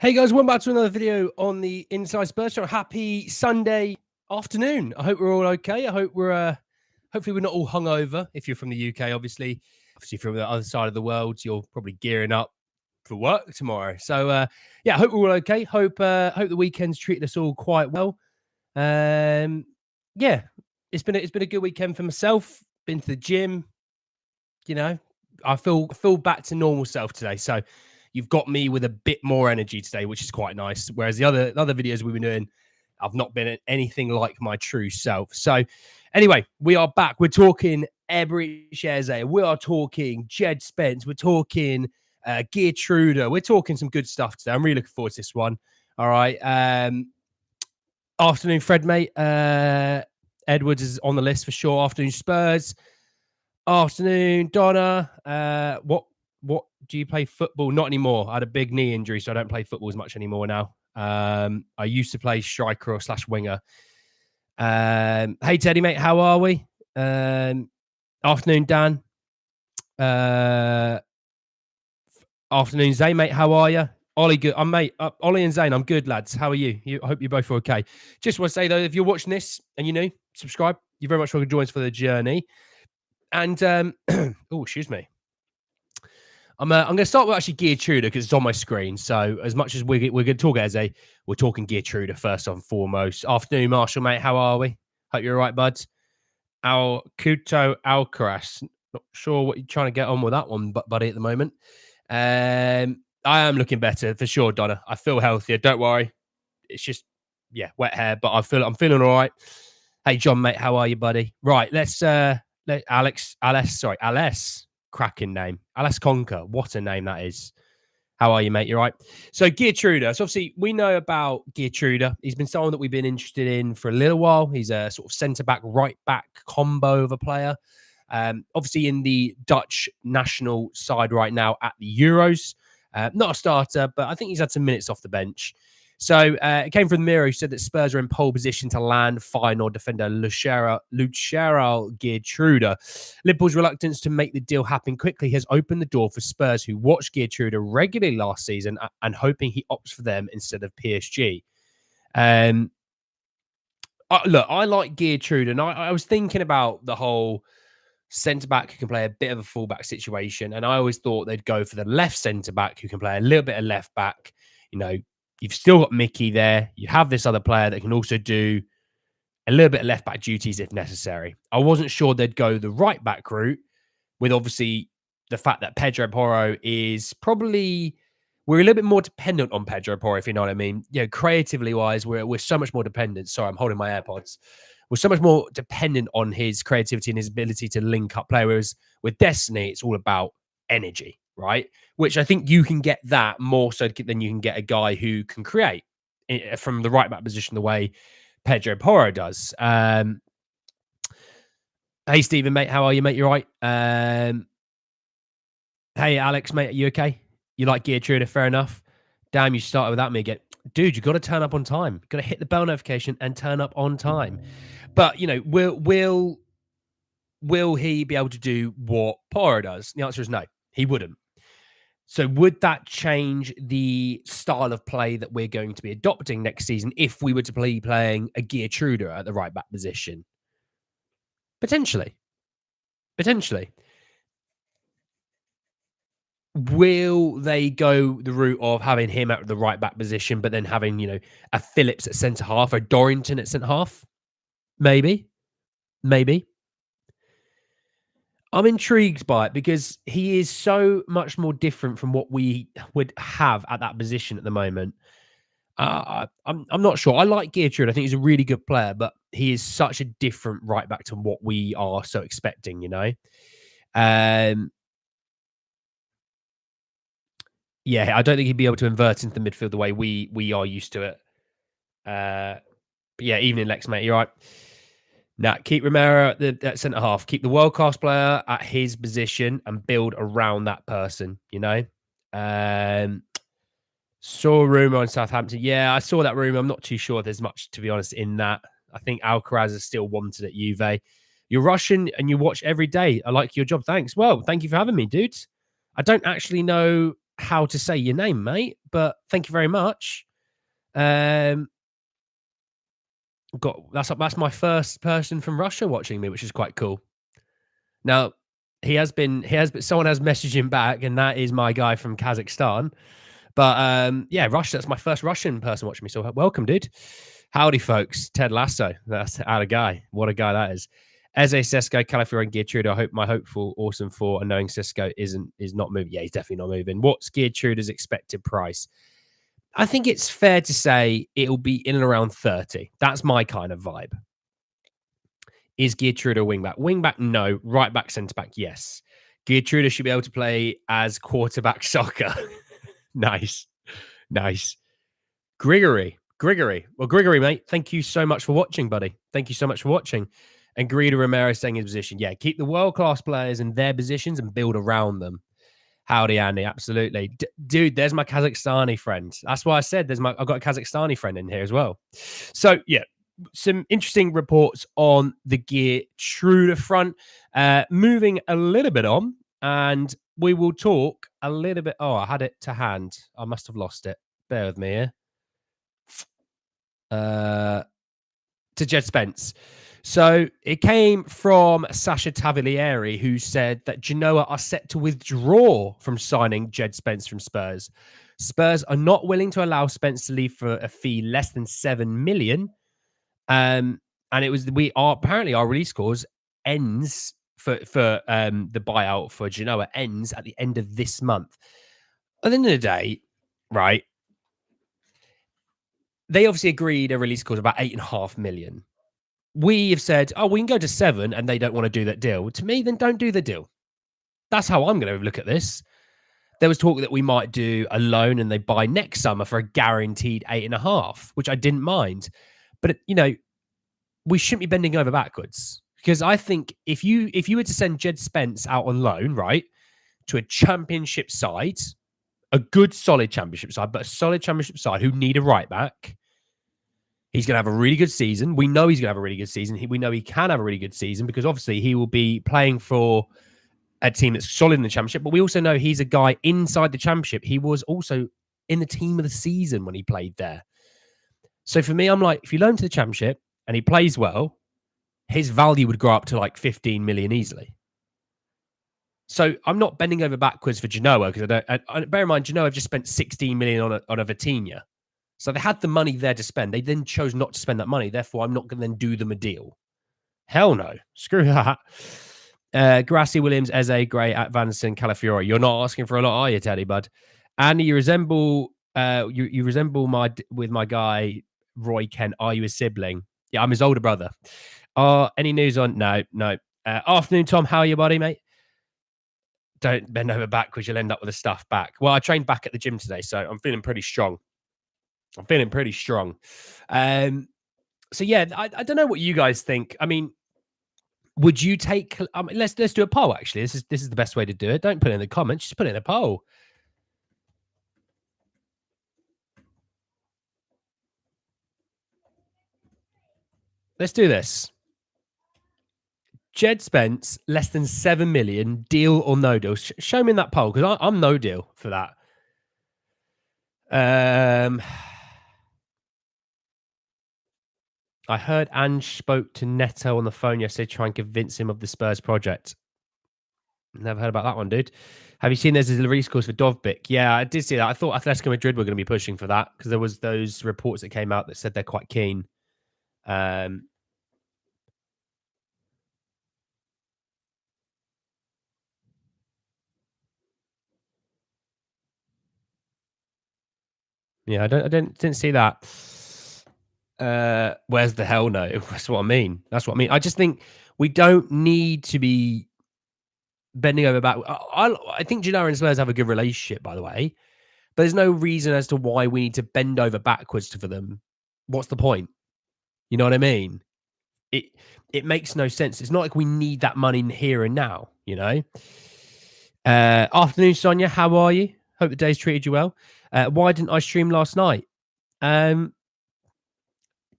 Hey guys, welcome back to another video on the Inside Spurs Show. Happy Sunday afternoon. I hope we're all okay. I hope hopefully we're not all hungover. If you're from the UK, obviously from the other side of the world, you're probably gearing up for work tomorrow. So yeah, I hope we're all okay. Hope the weekend's treated us all quite well. Yeah, it's been a good weekend for myself. Been to the gym. You know, I feel back to normal self today. So you've got me with a bit more energy today, which is quite nice. Whereas the other videos we've been doing, I've not been anything like my true self. So anyway, we are back. We're talking Ebery Eze. We are talking Djed Spence. We're talking Geertruida. We're talking some good stuff today. I'm really looking forward to this one. All right. Afternoon, Fred, mate. Edwards is on the list for sure. Afternoon, Spurs. Afternoon, Donna. What do you play football? Not anymore. I had a big knee injury, so I don't play football as much anymore now. I used to play striker or /winger. Hey Teddy, mate, how are we? Afternoon, Dan. Afternoon, Zane, mate, how are you? Ollie, good. I'm mate. Ollie and Zane, I'm good, lads. How are you? I hope you're both okay. Just want to say though, if you're watching this and you're new, subscribe. You're very much welcome to join us for the journey. And oh, excuse me. I'm going to start with actually Geertruida because it's on my screen. So as much as we're going to talk Eze, we're talking Geertruida first and foremost. Afternoon, Marshall, mate. How are we? Hope you're all right, bud. Kuto Alcaraz. Not sure what you're trying to get on with that one, buddy, at the moment. I am looking better for sure, Donna. I feel healthier. Don't worry. It's just, yeah, wet hair, but I'm feeling all right. Hey, John, mate. How are you, buddy? Right. Let's Alex. Cracking name. Alice Conker. What a name that is. How are you, mate? You're right. So Geertruida. So obviously we know about Geertruida. He's been someone that we've been interested in for a little while. He's a sort of centre-back, right-back combo of a player. Obviously in the Dutch national side right now at the Euros. Not a starter, but I think he's had some minutes off the bench. So it came from the Mirror, who said that Spurs are in pole position to land final defender Lucero Geertruida. Liverpool's reluctance to make the deal happen quickly has opened the door for Spurs, who watched Geertruida regularly last season and hoping he opts for them instead of PSG. Look, I like Geertruida, and I was thinking about the whole centre-back who can play a bit of a full-back situation, and I always thought they'd go for the left centre-back who can play a little bit of left-back. You know, you've still got Mickey there. You have this other player that can also do a little bit of left-back duties if necessary. I wasn't sure they'd go the right-back route with obviously the fact that Pedro Porro is probably... We're a little bit more dependent on Pedro Porro, if you know what I mean. You know, creatively-wise, we're so much more dependent. Sorry, I'm holding my AirPods. We're so much more dependent on his creativity and his ability to link up play. Whereas with Destiny, it's all about energy, right? Which I think you can get that more so than you can get a guy who can create from the right back position the way Pedro Porro does. Hey, Stephen, mate. How are you, mate? You're right. Hey, Alex, mate. Are you okay? You like Geertruida? Fair enough. Damn, you started without me again. Dude, you got to turn up on time. Got to hit the bell notification and turn up on time. But, you know, will he be able to do what Porro does? The answer is no, he wouldn't. So would that change the style of play that we're going to be adopting next season if we were to be playing a Geertruida at the right back position? Potentially. Will they go the route of having him at the right back position, but then having, you know, a Phillips at centre half, or Dorrington at centre half? Maybe. I'm intrigued by it because he is so much more different from what we would have at that position at the moment. I'm not sure. I like Geertruida. I think he's a really good player, but he is such a different right back to what we are so expecting, you know? Yeah, I don't think he'd be able to invert into the midfield the way we are used to it. But yeah, evening, Lex, mate. You're right. Now, keep Romero at centre half. Keep the world class player at his position and build around that person. You know. Saw a rumor on Southampton. Yeah, I saw that rumor. I'm not too sure there's much, to be honest, in that. I think Alcaraz is still wanted at Juve. You're Russian and you watch every day. I like your job. Thanks. Well, thank you for having me, dude. I don't actually know how to say your name, mate, but thank you very much. Got that's my first person from Russia watching me, which is quite cool. Now, someone has messaged him back, and that is my guy from Kazakhstan. But yeah, Russia, that's my first Russian person watching me. So welcome, dude. Howdy, folks. Ted Lasso. That's out a guy. What a guy that is. Eze, Sesko, Calafiore, and Geertruida. I hope my hopeful, awesome for and knowing Sesko is not moving. Yeah, he's definitely not moving. What's Geertruida's expected price? I think it's fair to say it'll be in and around 30. That's my kind of vibe. Is Geertruida a wing back? Wing back, no. Right back, centre back, yes. Geertruida should be able to play as quarterback soccer. Nice. Grigory. Well, Grigory, mate, thank you so much for watching, buddy. Thank you so much for watching. And Garida Ramirez staying in his position. Yeah, keep the world-class players in their positions and build around them. Howdy, Andy. Absolutely. Dude, there's my Kazakhstani friend. That's why I said I've got a Kazakhstani friend in here as well. So, yeah, some interesting reports on the Geertruida front. Moving a little bit on, and we will talk a little bit. Oh, I had it to hand. I must have lost it. Bear with me here. To Djed Spence. So it came from Sasha Tavolieri, who said that Genoa are set to withdraw from signing Djed Spence from Spurs. Spurs are not willing to allow Spence to leave for a fee less than 7 million. And it was apparently our release clause ends for the buyout for Genoa ends at the end of this month. At the end of the day, right? They obviously agreed a release clause of about 8.5 million. We have said, oh, we can go to 7, and they don't want to do that deal. To me, then don't do the deal. That's how I'm going to look at this. There was talk that we might do a loan and they buy next summer for a guaranteed 8.5, which I didn't mind. But, we shouldn't be bending over backwards, because I think if you were to send Djed Spence out on loan, right, to a championship side, a good solid championship side, but a solid championship side who need a right back, he's going to have a really good season. We know he's going to have a really good season. We know he can have a really good season because obviously he will be playing for a team that's solid in the championship. But we also know he's a guy inside the championship. He was also in the team of the season when he played there. So for me, I'm like, if you loan to the championship and he plays well, his value would grow up to like 15 million easily. So I'm not bending over backwards for Genoa, because bear in mind, Genoa have just spent 16 million on a Vitinha. So they had the money there to spend. They then chose not to spend that money. Therefore, I'm not going to then do them a deal. Hell no. Screw that. Grassi, Williams, Eze, Gray, at Vanson, Calafiore. You're not asking for a lot, are you, Teddy, bud? And you resemble with my guy, Roy Kent. Are you a sibling? Yeah, I'm his older brother. Any news on? No. Afternoon, Tom. How are you, buddy, mate? Don't bend over backwards. You'll end up with the stuff back. Well, I trained back at the gym today, so I'm feeling pretty strong. So yeah, I don't know what you guys think. I mean, would you take? Let's do a poll. Actually, this is the best way to do it. Don't put it in the comments. Just put it in a poll. Let's do this. Djed Spence, less than 7 million, deal or no deal? Show me in that poll, because I'm no deal for that. I heard Ange spoke to Neto on the phone yesterday, trying to convince him of the Spurs project. Never heard about that one, dude. Have you seen there's a release course for Dovbyk? Yeah, I did see that. I thought Atletico Madrid were going to be pushing for that, because there was those reports that came out that said they're quite keen. Yeah, I didn't see that. Where's the hell no? That's what I mean. I just think we don't need to be bending over back. I think Genoa and Spurs have a good relationship, by the way, but there's no reason as to why we need to bend over backwards for them. What's the point? You know what I mean? It makes no sense. It's not like we need that money here and now, Afternoon, Sonia. How are you? Hope the day's treated you well. Why didn't I stream last night? Do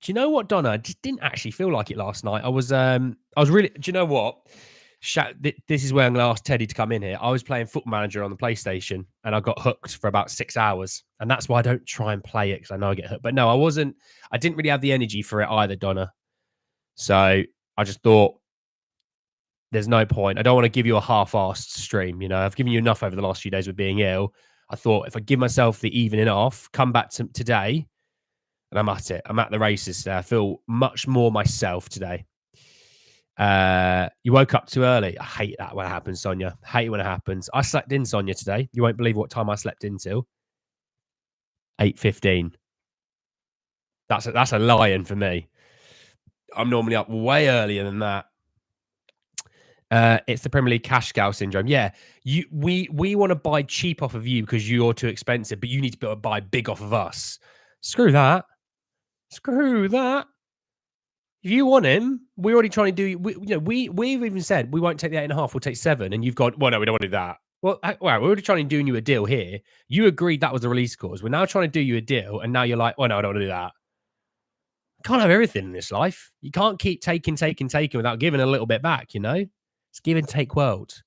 you know what, Donna? I just didn't actually feel like it last night. I was really. Do you know what? This is where I'm going to ask Teddy to come in here. I was playing Football Manager on the PlayStation and I got hooked for about 6 hours. And that's why I don't try and play it because I know I get hooked. But no, I didn't really have the energy for it either, Donna. So I just thought there's no point. I don't want to give you a half-assed stream. I've given you enough over the last few days with being ill. I thought if I give myself the evening off, come back to today, and I'm at it. I'm at the races today. I feel much more myself today. You woke up too early. I hate that when it happens, Sonia. Hate it when it happens. I slept in, Sonia, today. You won't believe what time I slept in till. 8:15. That's a lion for me. I'm normally up way earlier than that. It's the Premier League cash cow syndrome. Yeah, we want to buy cheap off of you because you're too expensive, but you need to be able to buy big off of us. Screw that. Screw that. If you want him, we're already trying to do. We've even said we won't take the 8.5. We'll take 7, and you've gone. Well, no, we don't want to do that. Well, we're already trying to do you a deal here. You agreed that was the release clause. We're now trying to do you a deal, and now you're like, well, no, I don't want to do that. Can't have everything in this life. You can't keep taking without giving a little bit back. It's give and take world.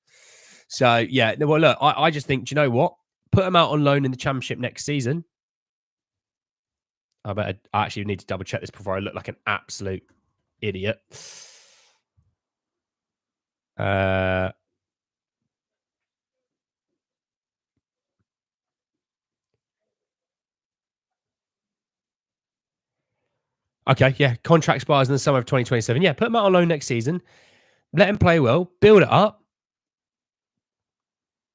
So yeah, well, look, I just think, do you know what? Put him out on loan in the Championship next season. I actually need to double check this before I look like an absolute idiot. Okay, yeah. Contract expires in the summer of 2027. Yeah, put him out on loan next season. Let him play well. Build it up.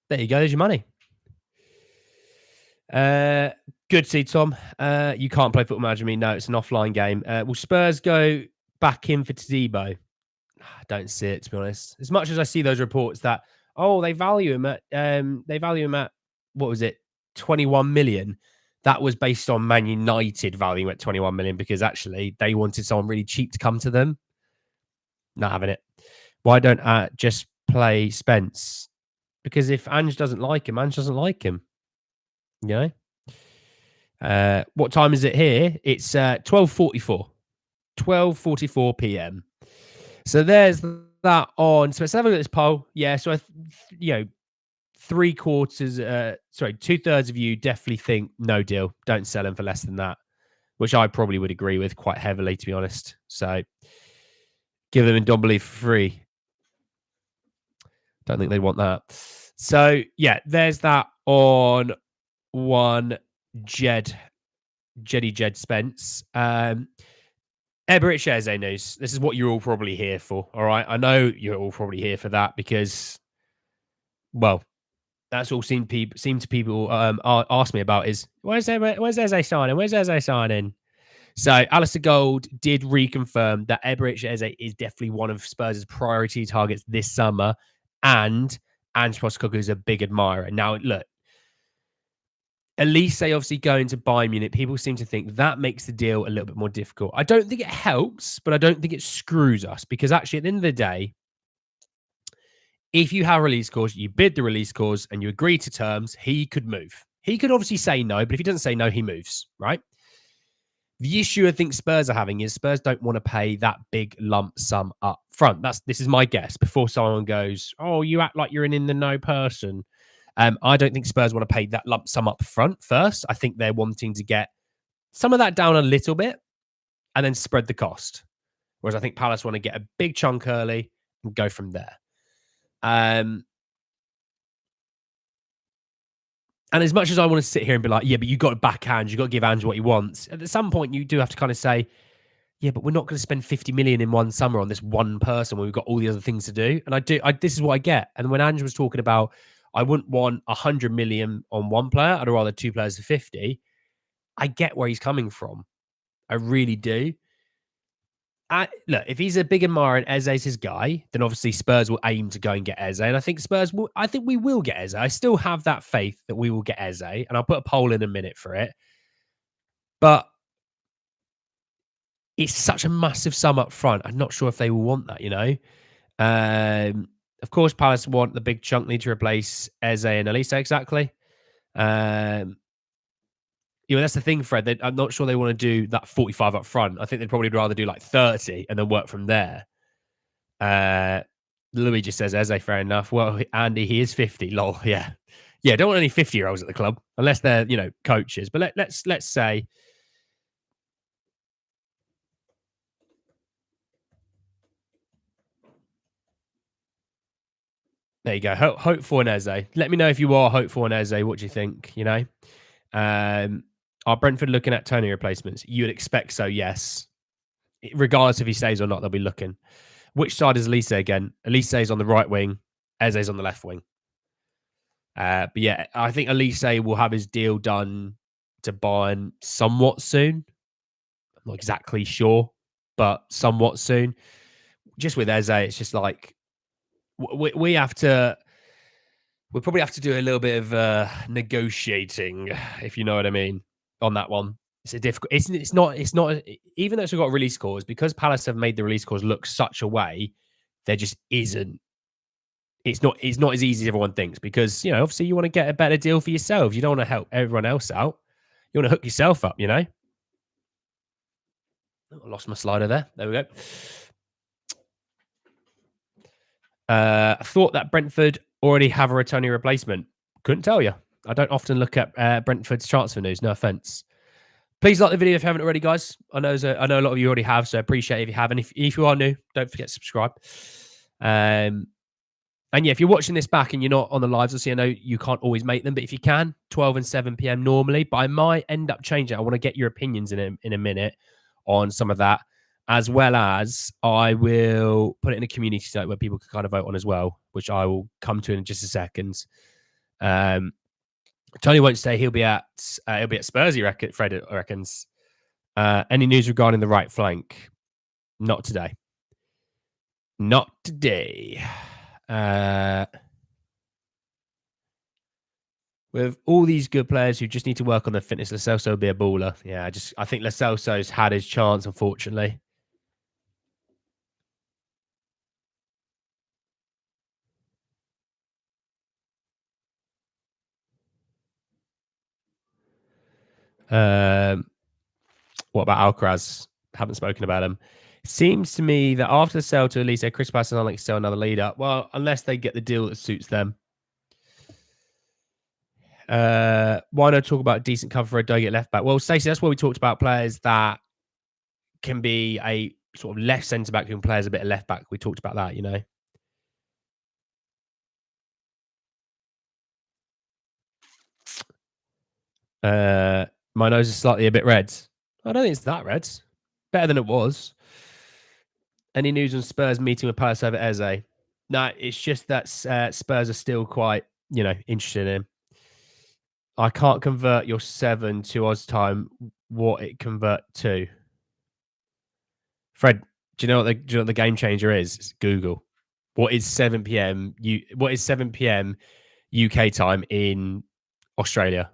There you go. There's your money. Good see, Tom. You can't play Football Manager. No, it's an offline game. Will Spurs go back in for Tadibo? I don't see it, to be honest. As much as I see those reports that they value him at what was it, 21 million. That was based on Man United value at 21 million because actually they wanted someone really cheap to come to them. Not having it. Why don't just play Spence? Because if Ange doesn't like him, Ange doesn't like him. What time is it here? It's 12:44. 12:44 p.m. So there's that on. So let's have a look at this poll. Yeah, so 2/3 of you definitely think no deal. Don't sell him for less than that, which I probably would agree with quite heavily, to be honest. So give them Ndombele for free. Don't think they'd want that. So yeah, there's that on one Djed Spence. Eberechi Eze news. This is what you're all probably here for. All right. I know you're all probably here for that because, well, that's all seem to people ask me about is where's Eze signing? Where's Eze signing? So Alistair Gold did reconfirm that Eberechi Eze is definitely one of Spurs' priority targets this summer, and Ange Postecoglou is a big admirer. Now, look, at least they obviously go into Bayern Munich. People seem to think that makes the deal a little bit more difficult. I don't think it helps, but I don't think it screws us because actually at the end of the day, if you have a release clause, you bid the release clause and you agree to terms, he could move. He could obviously say no, but if he doesn't say no, he moves, right? The issue I think Spurs are having is Spurs don't want to pay that big lump sum up front. This is my guess before someone goes, oh, you act like you're an in the know person. I don't think Spurs want to pay that lump sum up front first. I think they're wanting to get some of that down a little bit and then spread the cost. Whereas I think Palace want to get a big chunk early and go from there. And as much as I want to sit here and be like, yeah, but you got to backhand, you got to give Ange what he wants. At some point, you do have to kind of say, yeah, but we're not going to spend 50 million in one summer on this one person when we've got all the other things to do. And this is what I get. And when Ange was talking about, I wouldn't want 100 million on one player. I'd rather two players to 50. I get where he's coming from. I really do. Look, if he's a big admirer and Eze's his guy, then obviously Spurs will aim to go and get Eze. And I think we will get Eze. I still have that faith that we will get Eze. And I'll put a poll in a minute for it. But it's such a massive sum up front. I'm not sure if they will want that, Of course, Palace want the big chunk, need to replace Eze and Elisa, exactly. That's the thing, Fred. I'm not sure they want to do that 45 up front. I think they'd probably rather do like 30 and then work from there. Louis just says, Eze, fair enough. Well, Andy, he is 50. Lol. Yeah. Yeah. Don't want any 50-year-olds at the club unless they're, coaches. But let's say, there you go. Hopeful on Eze. Let me know if you are hopeful on Eze. What do you think? Are Brentford looking at Tony replacements? You'd expect so, yes. Regardless if he stays or not, they'll be looking. Which side is Elise again? Elise is on the right wing. Eze's on the left wing. But yeah, I think Elise will have his deal done to Bayern somewhat soon. I'm not exactly sure, but somewhat soon. Just with Eze, it's just like we have to. We'll probably have to do a little bit of negotiating, if you know what I mean, on that one. It's a difficult. It's not. It's not. Even though it's got release scores, because Palace have made the release scores look such a way, there just isn't. It's not. It's not as easy as everyone thinks, because obviously you want to get a better deal for yourself. You don't want to help everyone else out. You want to hook yourself up. I lost my slider there. There we go. I thought that Brentford already have a returning replacement. Couldn't tell you. I don't often look at Brentford's transfer news. No offense. Please like the video if you haven't already, guys. I know a lot of you already have, so I appreciate it if you have. And if you are new, don't forget to subscribe. And yeah, if you're watching this back and you're not on the lives, obviously I know you can't always make them, but if you can, 12 and 7 p.m. normally. But I might end up changing it. I want to get your opinions in a minute on some of that, as well as I will put it in a community site where people can kind of vote on as well, which I will come to in just a second. Tony won't stay. He'll be at Spurs. Fred reckons. Any news regarding the right flank? Not today. Not today. With all these good players who just need to work on their fitness, Lo Celso will be a baller. Yeah, I think Lo Celso's had his chance, unfortunately. What about Alcaraz? Haven't spoken about him. It seems to me that after the sale to Elise, Chris Pass is unlikely to sell another leader. Well, unless they get the deal that suits them. Why not talk about decent cover for a Doggett left back? Well, Stacey, that's why we talked about players that can be a sort of left centre back who can play as a bit of left back. We talked about that, My nose is slightly a bit red. I don't think it's that red. Better than it was. Any news on Spurs meeting with Palace over Eze? No, it's just that Spurs are still quite, interested in him. I can't convert your 7 to Oz time. What it convert to? Fred, do you know what the game changer is? It's Google. What is 7 p.m. What is 7 p.m. UK time in Australia?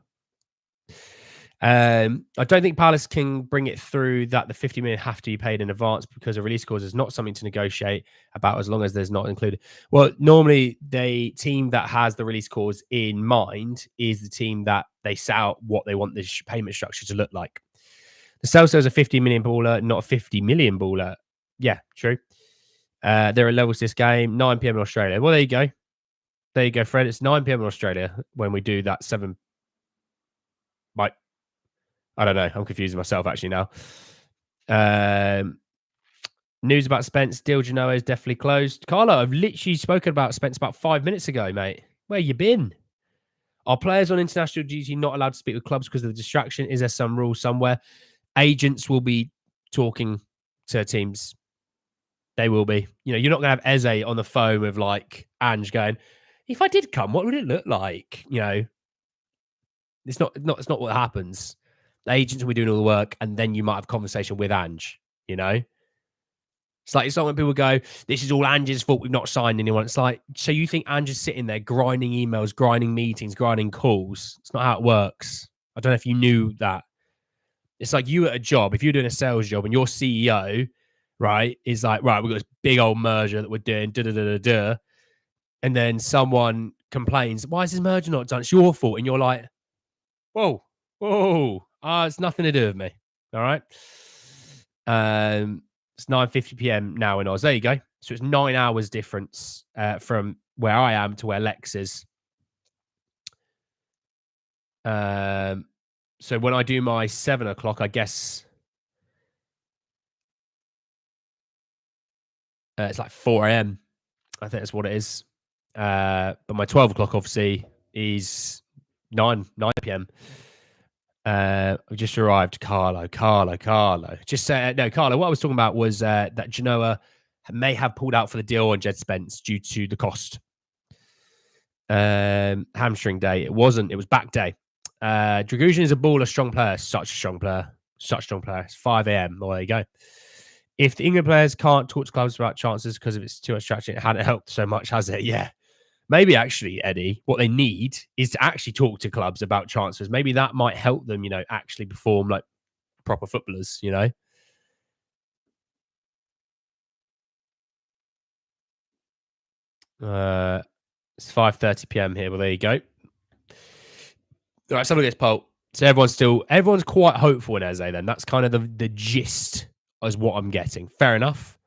I don't think Palace can bring it through that the 50 million have to be paid in advance, because a release clause is not something to negotiate about as long as there's not included. Well, normally the team that has the release clause in mind is the team that they set out what they want this payment structure to look like. The Celso is a 50 million baller, not a 50 million baller. Yeah, true. There are levels to this game, 9 p.m. in Australia. Well, there you go. There you go, Fred. It's 9 p.m. in Australia when we do that 7. Right. I don't know. I'm confusing myself actually now. News about Spence. Deal Genoa is definitely closed. Carlo, I've literally spoken about Spence about 5 minutes ago, mate. Where you been? Are players on international duty not allowed to speak with clubs because of the distraction? Is there some rule somewhere? Agents will be talking to teams. They will be. You're not going to have Eze on the phone with like Ange going, if I did come, what would it look like? It's not what happens. The agents will be doing all the work, and then you might have a conversation with Ange, It's like, it's not when people go, this is all Ange's fault, we've not signed anyone. It's like, so you think Ange is sitting there grinding emails, grinding meetings, grinding calls? It's not how it works. I don't know if you knew that. It's like you at a job, if you're doing a sales job and your CEO, right, is like, right, we've got this big old merger that we're doing, and then someone complains, why is this merger not done? It's your fault. And you're like, whoa, it's nothing to do with me. All right. It's 9:50 p.m. now in Oz. There you go. So it's 9 hours difference from where I am to where Lex is. So when I do my 7 o'clock, I guess it's like 4 a.m. I think that's what it is. But my 12 o'clock obviously is 9 p.m. I've just arrived. Carlo. Just no, Carlo. What I was talking about was that Genoa may have pulled out for the deal on Djed Spence due to the cost. Hamstring day. It wasn't. It was back day. Dragusin is a baller, strong player. Such a strong player. It's 5 a.m. Well, there you go. If the England players can't talk to clubs about chances because if it's too abstraction, it hadn't helped so much, has it? Yeah. Maybe actually, Eddie, what they need is to actually talk to clubs about transfers. Maybe that might help them, actually perform like proper footballers, It's 5:30 p.m. here. Well, there you go. All right, so look at this poll. So everyone's quite hopeful in Eze then. That's kind of the gist is what I'm getting. Fair enough.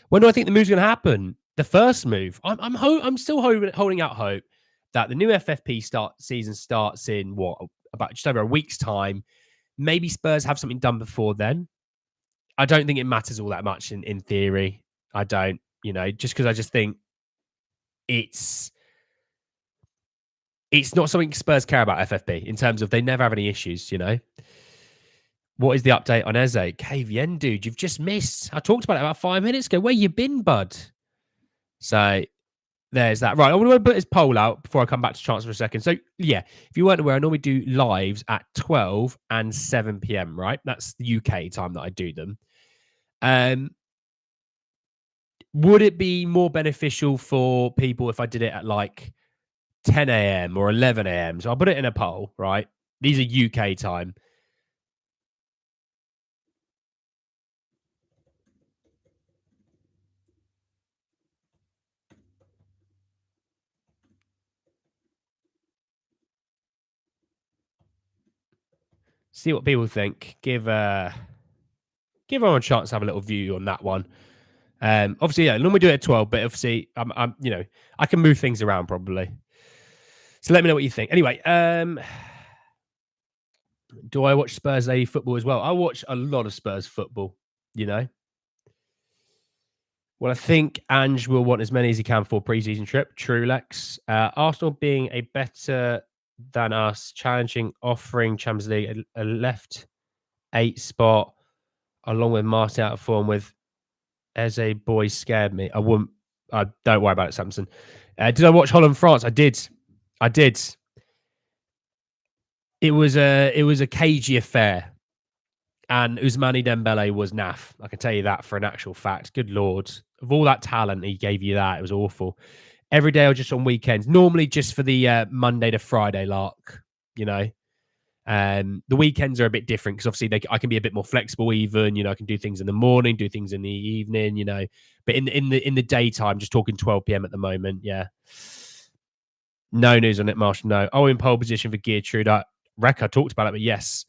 When do I think the move's going to happen? The first move. I'm still holding out hope that the new FFP season starts in about just over a week's time. Maybe Spurs have something done before then. I don't think it matters all that much in theory. I don't, just because I just think it's not something Spurs care about FFP in terms of they never have any issues, What is the update on Eze? KVN, dude, you've just missed. I talked about it about 5 minutes ago. Where you been, bud? So there's that. Right, I want to put this poll out before I come back to transfer for a second. So, yeah, if you weren't aware, I normally do lives at 12 and 7 p.m., right? That's the UK time that I do them. Would it be more beneficial for people if I did it at like 10 a.m. or 11 a.m.? So I'll put it in a poll, right? These are UK time. See what people think. Give everyone a chance to have a little view on that one. Obviously, yeah, normally do it at 12, but obviously, I can move things around probably. So let me know what you think. Anyway, do I watch Spurs lady football as well? I watch a lot of Spurs football, Well, I think Ange will want as many as he can for a pre-season trip. True, Lex. Arsenal being a better than us, challenging, offering Champions League a left 8 spot, along with Martin out of form with Eze boys scared me. Don't worry about it, Samson. Did I watch Holland France? I did. It was a cagey affair. And Ousmane Dembele was naff. I can tell you that for an actual fact. Good Lord. Of all that talent, he gave you that. It was awful. Every day or just on weekends. Normally just for the Monday to Friday lark, The weekends are a bit different because obviously I can be a bit more flexible even. I can do things in the morning, do things in the evening, But in the daytime, just talking 12 p.m. at the moment, yeah. No news on it, Marshall, no. Oh, in pole position for Geertruida. Rekka talked about it, but yes.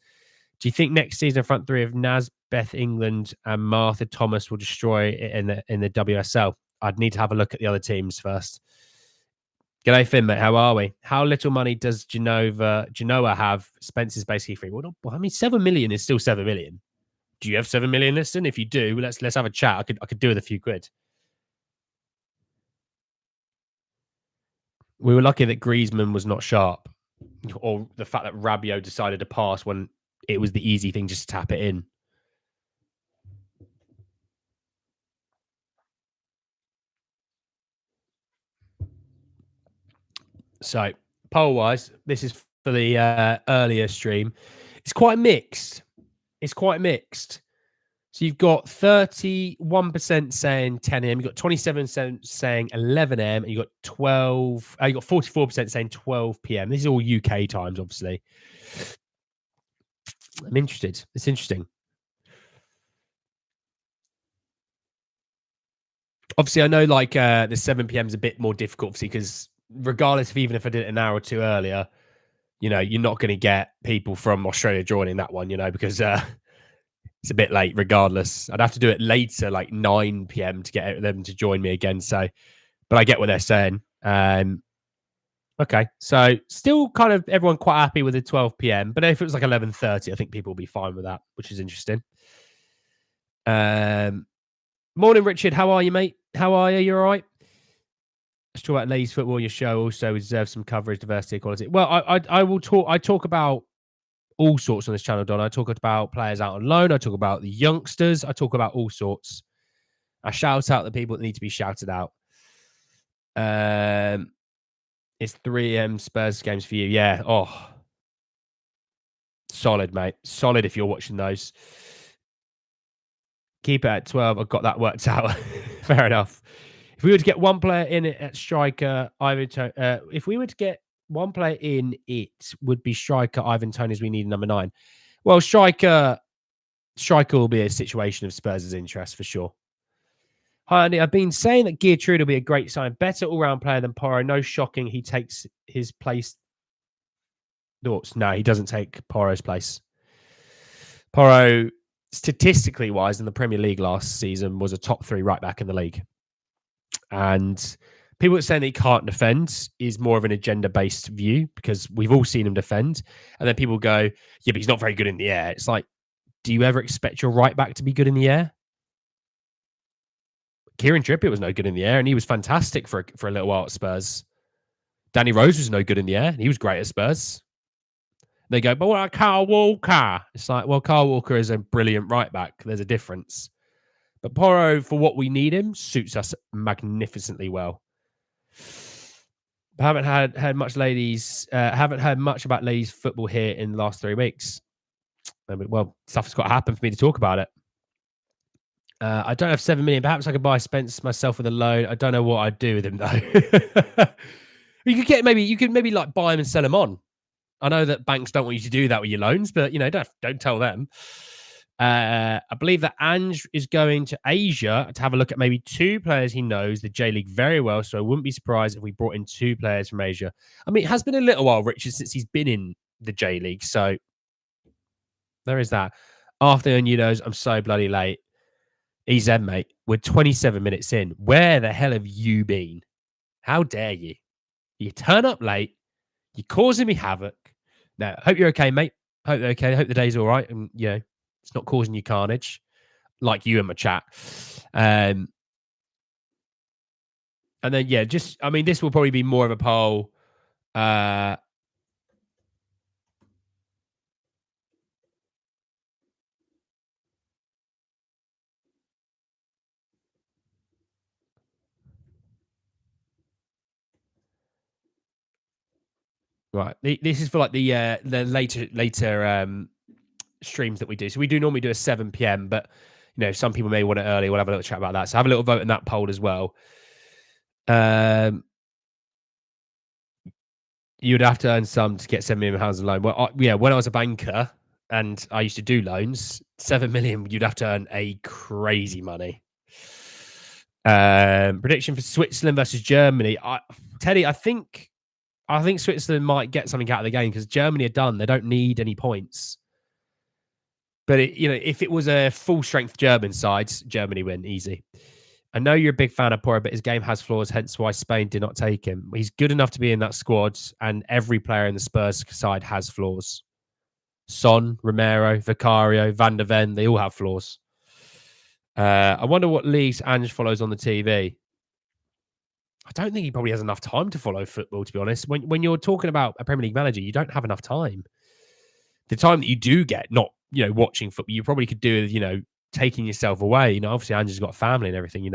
Do you think next season front three of Naz, Beth England, and Martha Thomas will destroy it in the WSL? I'd need to have a look at the other teams first. G'day, Finn, mate. How are we? How little money does Genoa have? Spence is basically free. Well, I mean, 7 million is still 7 million. Do you have 7 million listing? If you do, let's have a chat. I could do with a few quid. We were lucky that Griezmann was not sharp, or the fact that Rabiot decided to pass when it was the easy thing just to tap it in. So, poll-wise, this is for the earlier stream. It's quite mixed. So you've got 31% saying 10 a.m. You've got 27% saying 11 a.m. And you've got 44% saying 12 p.m. This is all UK times, obviously. I'm interested. It's interesting. Obviously, I know like the 7 p.m. is a bit more difficult, obviously, because regardless of even if I did it an hour or two earlier, you're not going to get people from Australia joining that one, because It's a bit late, regardless. I'd have to do it later, like 9 p.m. to get them to join me again. So, but I get what they're saying. Okay, so still kind of everyone quite happy with the 12 p.m. But if it was like 11:30, I think people will be fine with that, which is interesting. Morning, Richard. How are you, mate? How are you? You all right? Let's talk about ladies football. Your show also deserves some coverage, diversity, equality. Well, I will talk. I talk about all sorts on this channel, Don. I talk about players out on loan. I talk about the youngsters. I talk about all sorts. I shout out the people that need to be shouted out. It's 3 a.m. Spurs games for you. Yeah. Oh, solid, mate. Solid if you're watching those. Keep it at 12. I've got that worked out. Fair enough. If we were to get one player in at striker, if we were to get one player in, it would be striker Ivan Toney, as we need number 9. Well, striker will be a situation of Spurs' interest for sure. Hi, Andy. I've been saying that Geertruida will be a great sign, better all-round player than Porro. No shocking he takes his place. Thoughts? No, he doesn't take Porro's place. Porro, statistically wise, in the Premier League last season, was a top 3 right back in the league. And people saying that he can't defend is more of an agenda-based view, because we've all seen him defend. And then people go, yeah, but he's not very good in the air. It's like, do you ever expect your right back to be good in the air? Kieran Trippier was no good in the air, and he was fantastic for a little while at Spurs. Danny Rose was no good in the air, and he was great at Spurs. They go, but what Carl Walker? It's like, well, Carl Walker is a brilliant right back. There's a difference. But Porro, for what we need him, suits us magnificently well. I haven't heard much about ladies football here in the last 3 weeks. Well, stuff's got to happen for me to talk about it. I don't have 7 million. Perhaps I could buy Spence myself with a loan. I don't know what I'd do with him though. You could maybe like buy him and sell him on. I know that banks don't want you to do that with your loans, but don't tell them. I believe that Ange is going to Asia to have a look at maybe 2 players he knows the J League very well. So I wouldn't be surprised if we brought in 2 players from Asia. I mean, it has been a little while, Richard, since he's been in the J League. So there is that. Afternoon, I'm so bloody late. EZ, mate, we're 27 minutes in. Where the hell have you been? How dare you? You turn up late. You're causing me havoc. Now, hope you're okay, mate. Hope you're okay. Hope the day's all right. And, it's not causing you carnage like you in my chat. And then, this will probably be more of a poll. Right. This is for like the later streams that we do. So we do normally do a 7 p.m, but some people may want it early. We'll have a little chat about that. So have a little vote in that poll as well. You'd have to earn some to get £7 million in loan. Well, when I was a banker and I used to do loans, 7 million, you'd have to earn a crazy money. Prediction for Switzerland versus Germany. Teddy, I think Switzerland might get something out of the game because Germany are done. They don't need any points. But if it was a full strength German side, Germany win easy. I know you're a big fan of Porro, but his game has flaws, hence why Spain did not take him. He's good enough to be in that squad, and every player in the Spurs side has flaws. Son, Romero, Vicario, Van der Ven, they all have flaws. I wonder what leagues Ange follows on the TV. I don't think he probably has enough time to follow football, to be honest. When you're talking about a Premier League manager, you don't have enough time. The time that you do get, not watching football, you probably could do with taking yourself away. Obviously Ange's got a family and everything.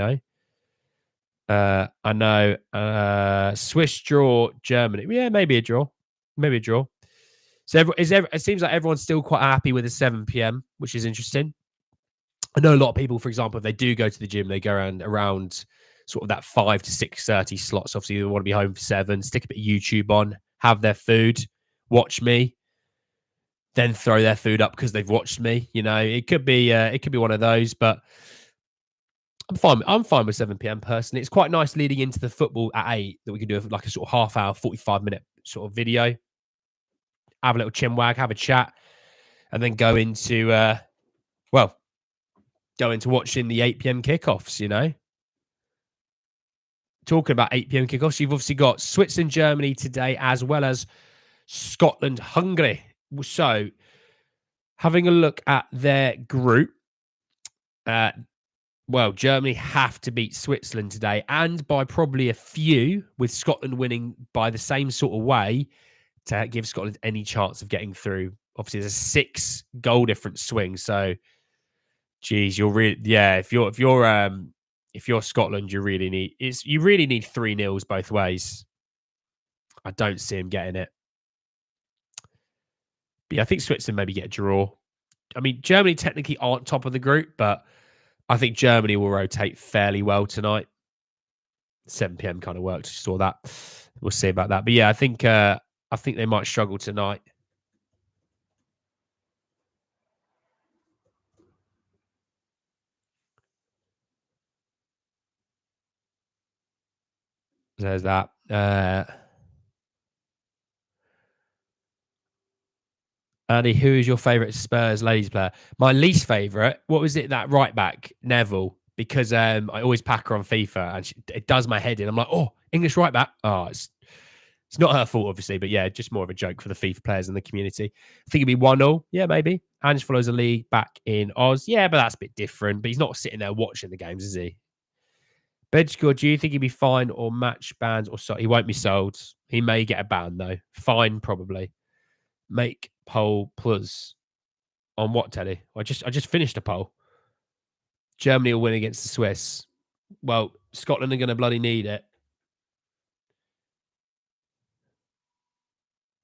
I know. Swiss draw, Germany. Yeah, maybe a draw. So it seems like everyone's still quite happy with the 7 p.m, which is interesting. I know a lot of people, for example, if they do go to the gym, they go around sort of that 5 to 6:30 slots. Obviously, they want to be home for 7, stick a bit of YouTube on, have their food, watch me, then throw their food up because they've watched me. It could be one of those, but I'm fine with 7 p.m. personally. It's quite nice leading into the football at 8 that we can do like a sort of half hour, 45-minute sort of video, have a little chin wag, have a chat, and then go into Well, going to watching the 8 p.m. kickoffs, you know. Talking about 8 p.m. kickoffs, you've obviously got Switzerland, Germany today, as well as Scotland, Hungary. So, having a look at their group, well, Germany have to beat Switzerland today, and by probably a few, with Scotland winning by the same sort of way to give Scotland any chance of getting through. Obviously, there's a 6-goal difference swing. So, geez, you're really if you're Scotland, you really need 3-0s both ways. I don't see him getting it. But yeah, I think Switzerland maybe get a draw. I mean, Germany technically aren't top of the group, but I think Germany will rotate fairly well tonight. 7 p.m. kind of worked. Saw that. We'll see about that. But yeah, I think they might struggle tonight. There's that. Andy, who is your favourite Spurs ladies player? My least favourite, what was it, that right back, Neville? Because I always pack her on FIFA and it does my head in. I'm like, oh, English right back. Oh, it's not her fault, obviously, but yeah, just more of a joke for the FIFA players in the community. I think it'd be 1-0. Yeah, maybe. Ange follows a league back in Oz. Yeah, but that's a bit different. But he's not sitting there watching the games, is he? Bedscore, do you think he'd be fined or match banned or so? He won't be sold. He may get a ban, though. Fine, probably. Make poll plus on what, Teddy? I just finished a poll. Germany will win against the Swiss. Well, Scotland are going to bloody need it.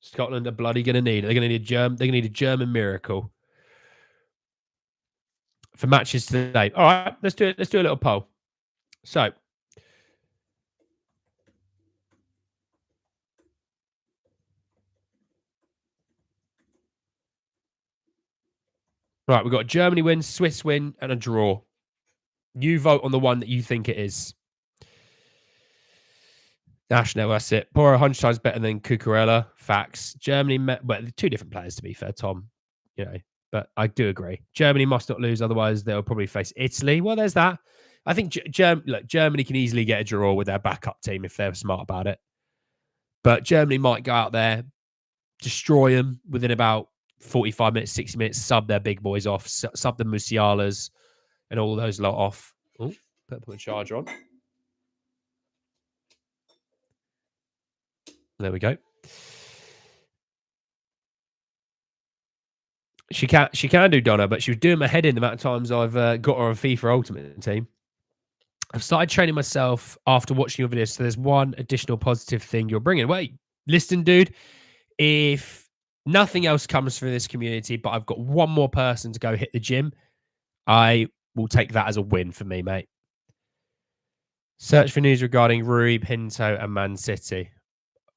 Scotland are bloody going to need it. They're going to need a German miracle for matches today. All right, let's do it. Let's do a little poll. So, right, we've got Germany win, Swiss win, and a draw. You vote on the one that you think it is. Nash, no, that's it. Poro 100 times better than Cucurella. Facts. Germany, well, two different players to be fair, Tom. You know, but I do agree. Germany must not lose, otherwise they'll probably face Italy. Well, there's that. I think Germany can easily get a draw with their backup team if they're smart about it. But Germany might go out there, destroy them within about 45 minutes, 60 minutes, sub their big boys off, sub the Musialas and all those lot off. Oh, put the charger on. There we go. She can do Donna, but she was doing my head in the amount of times I've got her on FIFA Ultimate Team. I've started training myself after watching your videos, so there's one additional positive thing you're bringing. Wait, listen, dude, if nothing else comes from this community, but I've got one more person to go hit the gym, I will take that as a win for me, mate. Search for news regarding Rui Pinto and Man City.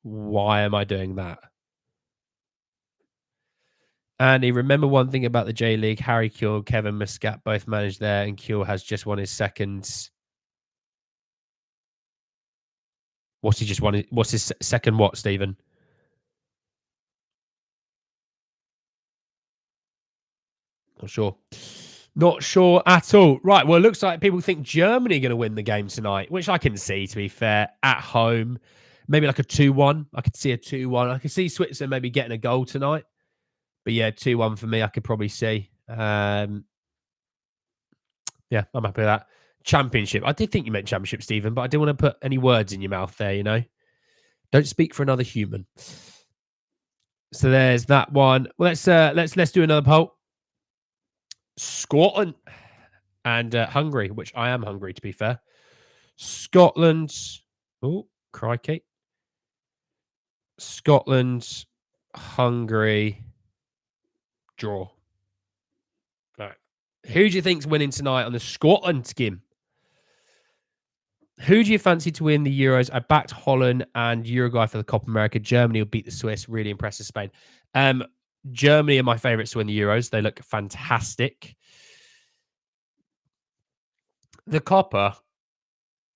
Why am I doing that? Andy, remember one thing about the J League: Harry Kewell, Kevin Muscat both managed there, and Kewell has just won his second. What's he just won? What's his second? What, Stephen? Not sure. Not sure at all. Right. Well, it looks like people think Germany are going to win the game tonight, which I can see, to be fair, at home. Maybe like a 2-1. I could see a 2-1. I could see Switzerland maybe getting a goal tonight. But yeah, 2-1 for me, I could probably see. Yeah, I'm happy with that. Championship. I did think you meant championship, Stephen, but I didn't want to put any words in your mouth there, you know? Don't speak for another human. So there's that one. Well, let's do another poll. Scotland and Hungary, which I am hungry, to be fair. Scotland. Oh, crikey. Scotland, Hungary, draw. Right. Who do you think's winning tonight on the Scotland game? Who do you fancy to win the Euros? I backed Holland and Uruguay for the Copa America. Germany will beat the Swiss. Really impressive Spain. Germany are my favourites to win the Euros. They look fantastic. The Copa,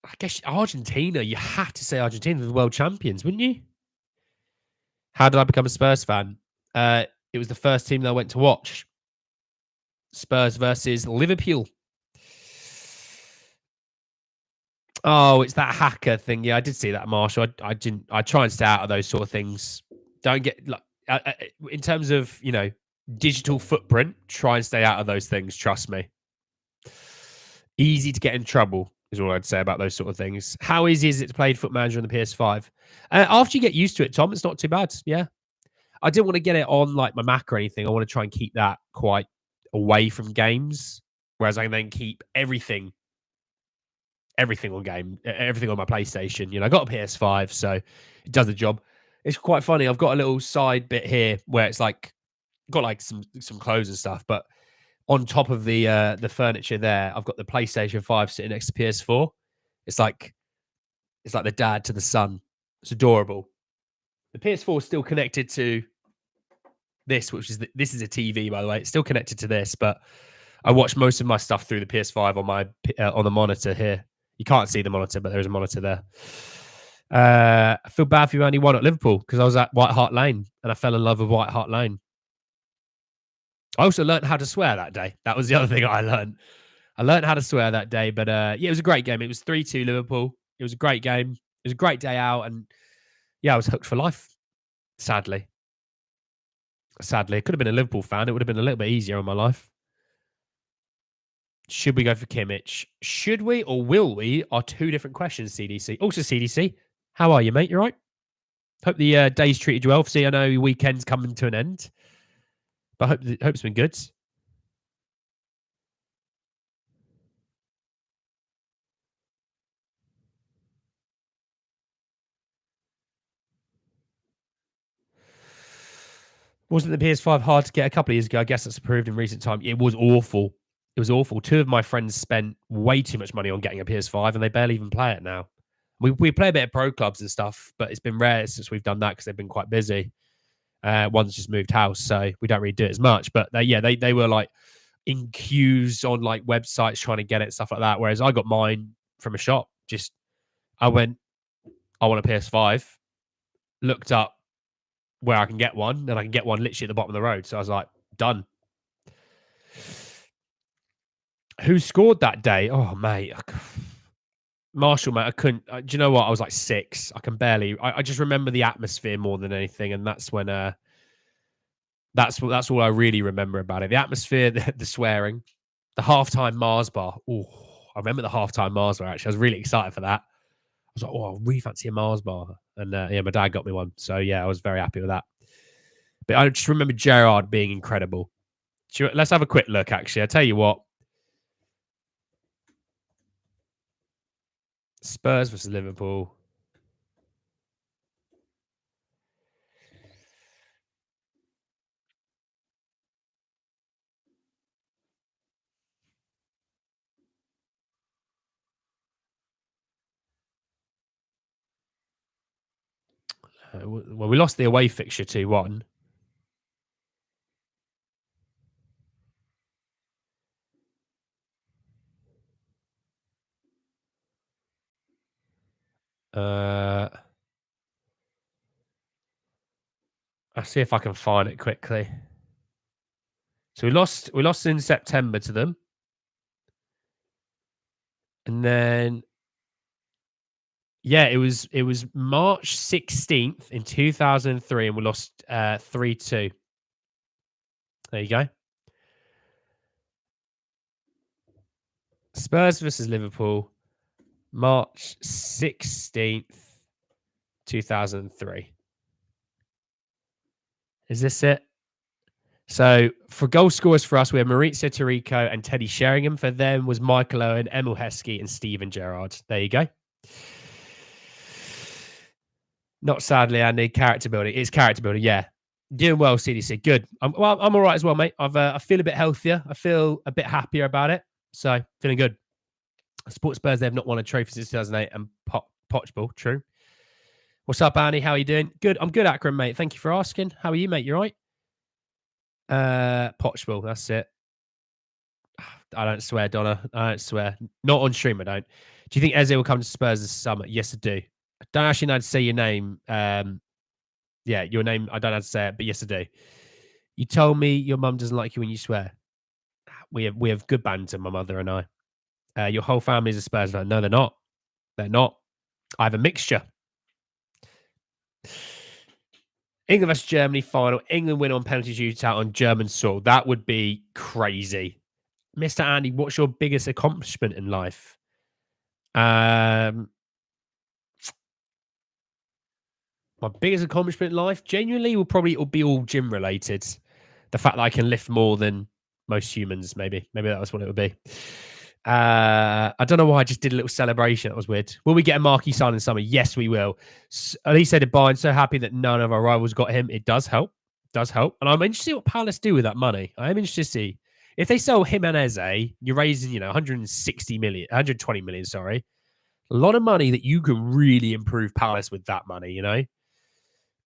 I guess Argentina. You have to say Argentina are the world champions, wouldn't you? How did I become a Spurs fan? It was the first team that I went to watch. Spurs versus Liverpool. Oh, it's that hacker thing. Yeah, I did see that, Marshall. I didn't. I try and stay out of those sort of things. Don't get like in terms of digital footprint. Try and stay out of those things. Trust me. Easy to get in trouble is all I'd say about those sort of things. How easy is it to play Foot Manager on the PS5? After you get used to it, Tom, it's not too bad. Yeah, I didn't want to get it on like my Mac or anything. I want to try and keep that quite away from games, whereas I can then keep everything on everything on my PlayStation. I got a PS5, so it does the job. It's quite funny. I've got a little side bit here where it's like got like some clothes and stuff, but on top of the furniture there, I've got the PlayStation 5 sitting next to PS4. It's like the dad to the son. It's adorable. The PS4 is still connected to this, this is a TV, by the way. It's still connected to this, but I watch most of my stuff through the PS5 on my on the monitor here. You can't see the monitor, but there's a monitor there. I feel bad for you only won at Liverpool because I was at White Hart Lane and I fell in love with White Hart Lane. I also learned how to swear that day. That was the other thing I learned. I learned how to swear that day, but yeah, it was a great game. It was 3-2 Liverpool. It was a great game. It was a great day out, and yeah, I was hooked for life. Sadly, it could have been a Liverpool fan. It would have been a little bit easier on my life. Should we go for Kimmich? Should we or will we are two different questions, CDC. Also, CDC, how are you, mate? You all right? Hope the day's treated you well. Obviously, I know your weekend's coming to an end, but hope it's been good. Wasn't the PS5 hard to get a couple of years ago? I guess that's improved in recent time. It was awful. It was awful. Two of my friends spent way too much money on getting a PS5, and they barely even play it now. We play a bit of pro clubs and stuff, but it's been rare since we've done that because they've been quite busy. One's just moved house, so we don't really do it as much. But they were like in queues on like websites trying to get it, stuff like that. Whereas I got mine from a shop. I went, I want a PS5, looked up where I can get one, and I can get one literally at the bottom of the road. So I was like, done. Who scored that day? Oh, mate. Marshall, mate, I couldn't. Do you know what? I was like 6. I can barely. I just remember the atmosphere more than anything, and that's when. That's all I really remember about it. The atmosphere, the swearing, the halftime Mars bar. Oh, I remember the halftime Mars bar. Actually, I was really excited for that. I was like, oh, I really fancy a Mars bar, and yeah, my dad got me one, so yeah, I was very happy with that. But I just remember Gerrard being incredible. Let's have a quick look. Actually, I tell you what. Spurs versus Liverpool. Well, we lost the away fixture 2-1. I'll see if I can find it quickly. So we lost in September to them. And then yeah, it was March 16th in 2003, and we lost 3-2. There you go. Spurs versus Liverpool, March 16th, 2003. Is this it? So for goal scorers for us, we have Maurizio Tirico and Teddy Sheringham. For them was Michael Owen, Emil Heskey, and Steven Gerrard. There you go. Not sadly, Andy. Character building. It's character building, yeah. Doing well, CDC. Good. I'm all right as well, mate. I feel a bit healthier. I feel a bit happier about it. So feeling good. Sports Spurs, they've not won a trophy since 2008, and Pochball. True. What's up, Andy? How are you doing? Good. I'm good, Akram, mate. Thank you for asking. How are you, mate? You all right? Pochball, that's it. I don't swear, Donna. I don't swear. Not on stream, I don't. Do you think Eze will come to Spurs this summer? Yes, I do. I don't actually know how to say your name. Yeah, your name, I don't know how to say it, but yes, I do. You told me your mum doesn't like you when you swear. We have good banter, my mother and I. Your whole family is a Spurs fan. No, they're not. They're not. I have a mixture. England versus Germany final. England win on penalty shootout on German soil. That would be crazy. Mr. Andy, what's your biggest accomplishment in life? My biggest accomplishment in life, genuinely, it'll be all gym related. The fact that I can lift more than most humans, maybe that was what it would be. I don't know why I just did a little celebration. That was weird. Will we get a marquee sign in summer? Yes, we will. At least said it. I'm so happy that none of our rivals got him. It does help. Does help. And I'm interested to see what Palace do with that money. I am interested to see if they sell him and Eze. You're raising, 160 million, 120 million. Sorry, a lot of money that you can really improve Palace with that money.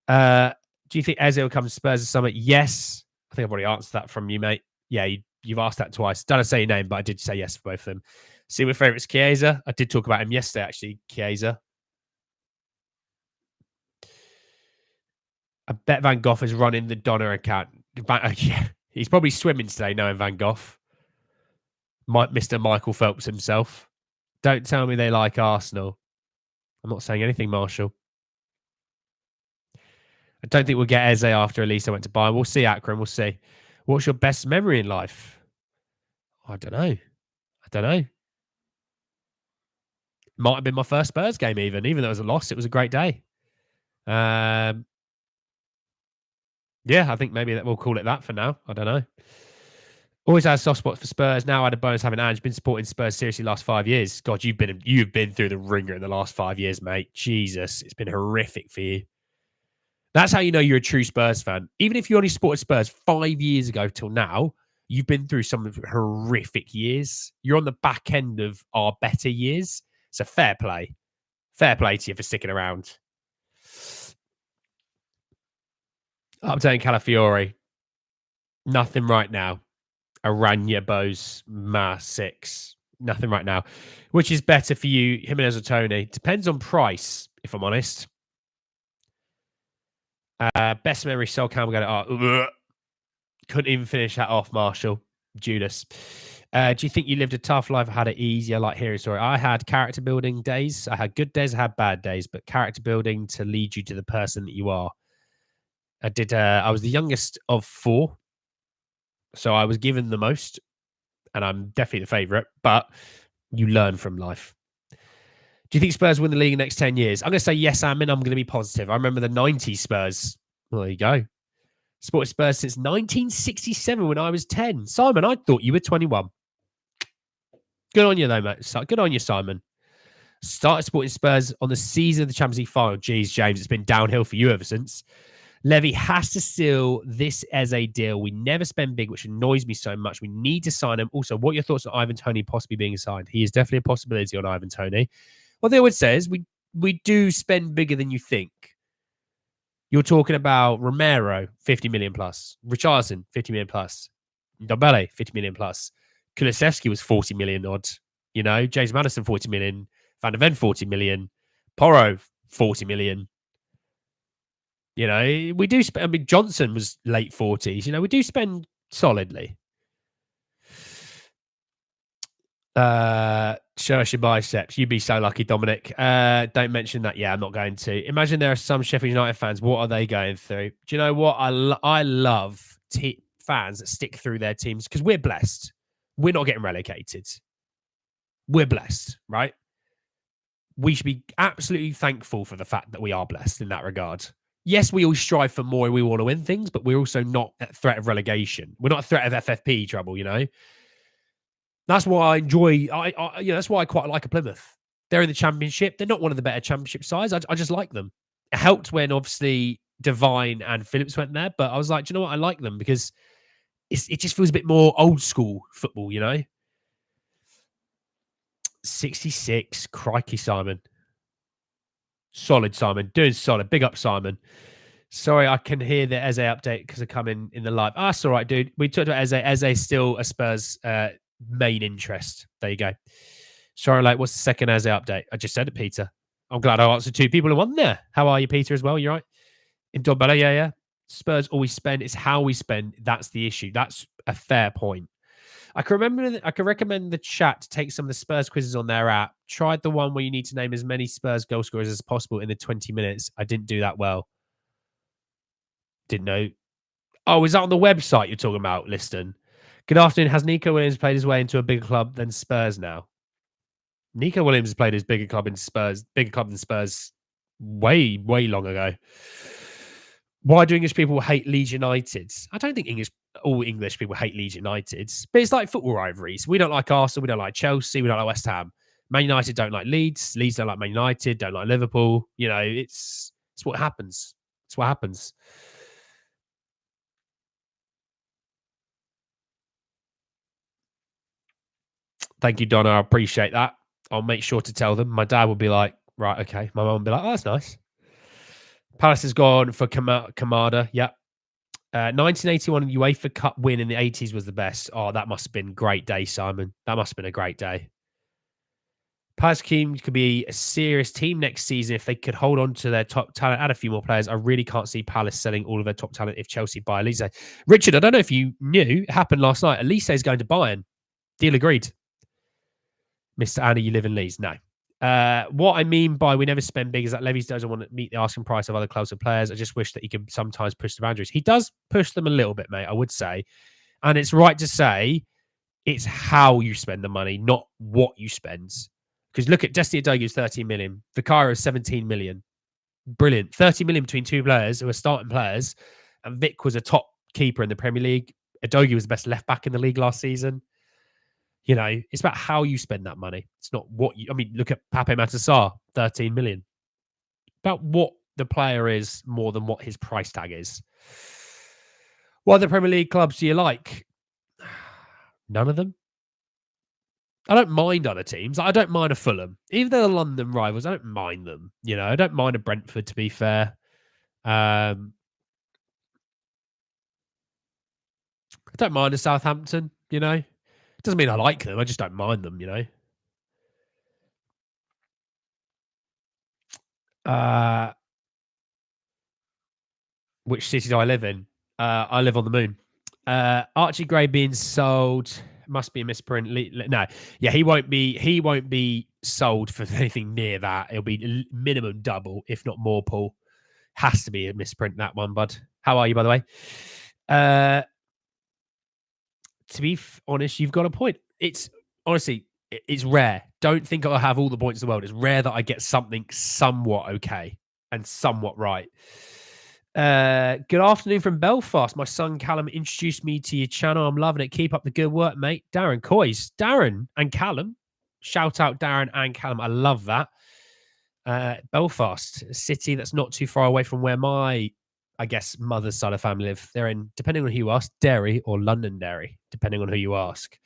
Do you think Eze will come to Spurs this summer? Yes. I think I've already answered that from you, mate. Yeah, you've asked that twice. Don't say your name, but I did say yes for both of them. See, my favourite's Chiesa. I did talk about him yesterday, actually, Chiesa. I bet Van Gogh is running the Donner account. Yeah, he's probably swimming today, knowing Van Gogh. Mr. Michael Phelps himself. Don't tell me they like Arsenal. I'm not saying anything, Marshall. I don't think we'll get Eze after Elisa went to Bayern. We'll see, Akron. We'll see. What's your best memory in life? I don't know. Might have been my first Spurs game, even though it was a loss. It was a great day. Yeah, I think maybe that we'll call it that for now. I don't know. Always had a soft spot for Spurs. Now I had a bonus having Ange. Been supporting Spurs seriously last 5 years. God, you've been through the ringer in the last 5 years, mate. Jesus, it's been horrific for you. That's how you know you're a true Spurs fan. Even if you only supported Spurs 5 years ago till now, you've been through some horrific years. You're on the back end of our better years. So fair play. Fair play to you for sticking around. Updating Calafiore. Nothing right now. Aranya Bose, Ma 6. Nothing right now. Which is better for you, Jimenez or Tony? Depends on price, if I'm honest. Best memory, Sol Campbell got it. Couldn't even finish that off, Marshall. Judas. Do you think you lived a tough life or had it easier, like hearing story? I had character building days. I had good days, I had bad days, but character building to lead you to the person that you are. I was the youngest of 4. So I was given the most, and I'm definitely the favourite, but you learn from life. Do you think Spurs win the league in the next 10 years? I'm going to say yes, Amin. I'm going to be positive. I remember the 90s Spurs. Well, there you go. Supported Spurs since 1967 when I was 10. Simon, I thought you were 21. Good on you, though, mate. Good on you, Simon. Started supporting Spurs on the season of the Champions League final. Jeez, James, it's been downhill for you ever since. Levy has to seal this as a deal. We never spend big, which annoys me so much. We need to sign him. Also, what are your thoughts on Ivan Toney possibly being signed? He is definitely a possibility on Ivan Toney. What they always say is we do spend bigger than you think. You're talking about Romero, 50 million plus. Richarlison, 50 million plus. Ndombele, 50 million plus. Kulusevski was 40 million odd. James Maddison, 40 million. Van der Ven, 40 million. Porro, 40 million. We do spend. I mean, Johnson was late 40s. We do spend solidly. Show us your biceps. You'd be so lucky, Dominic. Don't mention that. Yeah, I'm not going to. Imagine there are some Sheffield United fans. What are they going through? Do you know what? I love fans that stick through their teams because we're blessed. We're not getting relegated. We're blessed, right? We should be absolutely thankful for the fact that we are blessed in that regard. Yes, we all strive for more and we want to win things, but we're also not at threat of relegation. We're not a threat of FFP trouble, That's why I enjoy. That's why I quite like a Plymouth. They're in the Championship. They're not one of the better Championship sides. I just like them. It helped when obviously Devine and Phillips went there, but I was like, do you know what? I like them because it just feels a bit more old school football, 66. Crikey, Simon. Solid, Simon. Doing solid. Big up, Simon. Sorry, I can hear the Eze update because I come in the live. That's all right, dude. We talked about Eze. Eze's still a Spurs main interest. There you go. Sorry, what's the second Eze update? I just said it, Peter. I'm glad I answered 2 people in one there. How are you, Peter, as well? You right? In Dobbella, yeah. Spurs always spend. It's how we spend. That's the issue. That's a fair point. I can remember. I can recommend the chat to take some of the Spurs quizzes on their app. Tried the one where you need to name as many Spurs goal scorers as possible in the 20 minutes. I didn't do that well. Didn't know. Oh, is that on the website you're talking about, Liston? Good afternoon. Has Nico Williams played his way into a bigger club than Spurs now? Nico Williams has played his bigger club than Spurs way, way long ago. Why do English people hate Leeds United? I don't think all English people hate Leeds United, but it's like football rivalries. We don't like Arsenal, we don't like Chelsea, we don't like West Ham. Man United don't like Leeds, Leeds don't like Man United, don't like Liverpool. You know, it's what happens. It's what happens. Thank you, Donna. I appreciate that. I'll make sure to tell them. My dad will be like, right, okay. My mum will be like, oh, that's nice. Palace has gone for Kamada. Yep. 1981 UEFA Cup win in the 80s was the best. Oh, that must have been a great day, Simon. That must have been a great day. Palace team could be a serious team next season if they could hold on to their top talent, add a few more players. I really can't see Palace selling all of their top talent if Chelsea buy Elise. Richard, I don't know if you knew, it happened last night. Elise is going to Bayern. Deal agreed. Mr. Anna, you live in Leeds? No. What I mean by we never spend big is that Levy's doesn't want to meet the asking price of other clubs and players. I just wish that he could sometimes push the boundaries. He does push them a little bit, mate, I would say. And it's right to say it's how you spend the money, not what you spend. Because look at Destiny Adogu's 13 million. Vicario is 17 million. Brilliant. 30 million between two players who are starting players. And Vic was a top keeper in the Premier League. Adogu was the best left back in the league last season. You know, it's about how you spend that money. It's not what you... I mean, look at Pape Matar, 13 million. About what the player is more than what his price tag is. What other Premier League clubs do you like? None of them. I don't mind other teams. I don't mind a Fulham. Even though they're London rivals, I don't mind them. You know, I don't mind a Brentford, to be fair. I don't mind a Southampton, you know. It doesn't mean I like them. I just don't mind them, you know. Which city do I live in? I live on the moon. Archie Gray being sold must be a misprint. No, yeah, he won't be sold for anything near that. It'll be minimum double, if not more. Paul, has to be a misprint, that one, bud. How are you, by the way? To be honest, you've got a point. It's honestly, it's rare. Don't think I'll have all the points in the world. It's rare that I get something somewhat okay and somewhat right. Good afternoon from Belfast. My son Callum introduced me to your channel. I'm loving it. Keep up the good work, mate. Darren Coys. Darren and Callum. Shout out Darren and Callum. I love that. Belfast, a city that's not too far away from where my, I guess, mother's side of family live. They're in, depending on who you ask, Derry or Londonderry, depending on who you ask.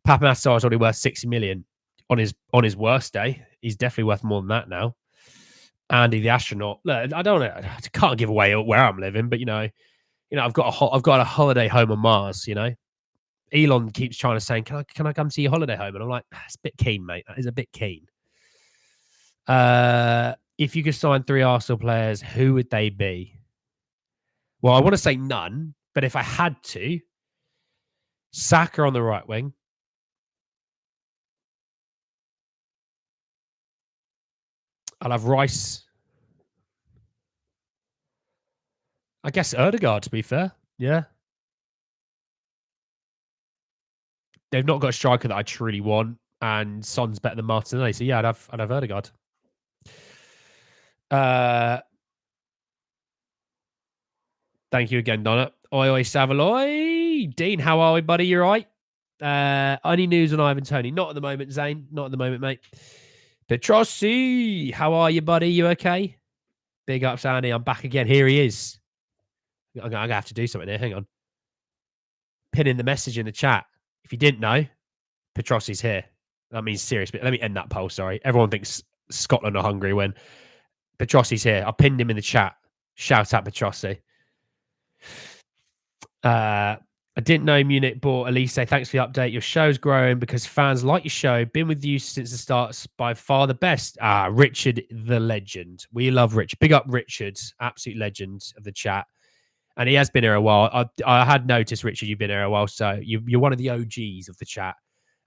Papa Massar is already worth 60 million on his worst day. He's definitely worth more than that now. Andy the astronaut. Look, I can't give away where I'm living, but you know, I've got a holiday home on Mars. You know, Elon keeps trying to say, "Can I come to your holiday home?" And I'm like, it's a bit keen, mate. That is a bit keen. If you could sign 3 Arsenal players, who would they be? Well, I want to say none, but if I had to, Saka on the right wing. I'll have Rice. I guess Ødegaard, to be fair. Yeah. They've not got a striker that I truly want, and Son's better than Martinelli. So yeah, I'd have Ødegaard. Thank you again, Donna. Oi, Savaloy. Dean, how are we, buddy? You right? Any news on Ivan Toney? Not at the moment, Zane. Not at the moment, mate. Petrossi, how are you, buddy? You okay? Big ups, Andy. I'm back again. Here he is. I'm going to have to do something here. Hang on. Pinning the message in the chat. If you didn't know, Petrossi's here. That means serious. But let me end that poll, sorry. Everyone thinks Scotland are hungry when Petrossi's here. I pinned him in the chat. Shout out Petrossi. I didn't know Munich bought Elise. Thanks for the update. Your show's growing because fans like your show. Been with you since the start. By far the best. Richard the legend. We love Richard. Big up Richard. Absolute legend of the chat. And he has been here a while. I had noticed, Richard, you've been here a while, so you're one of the OGs of the chat,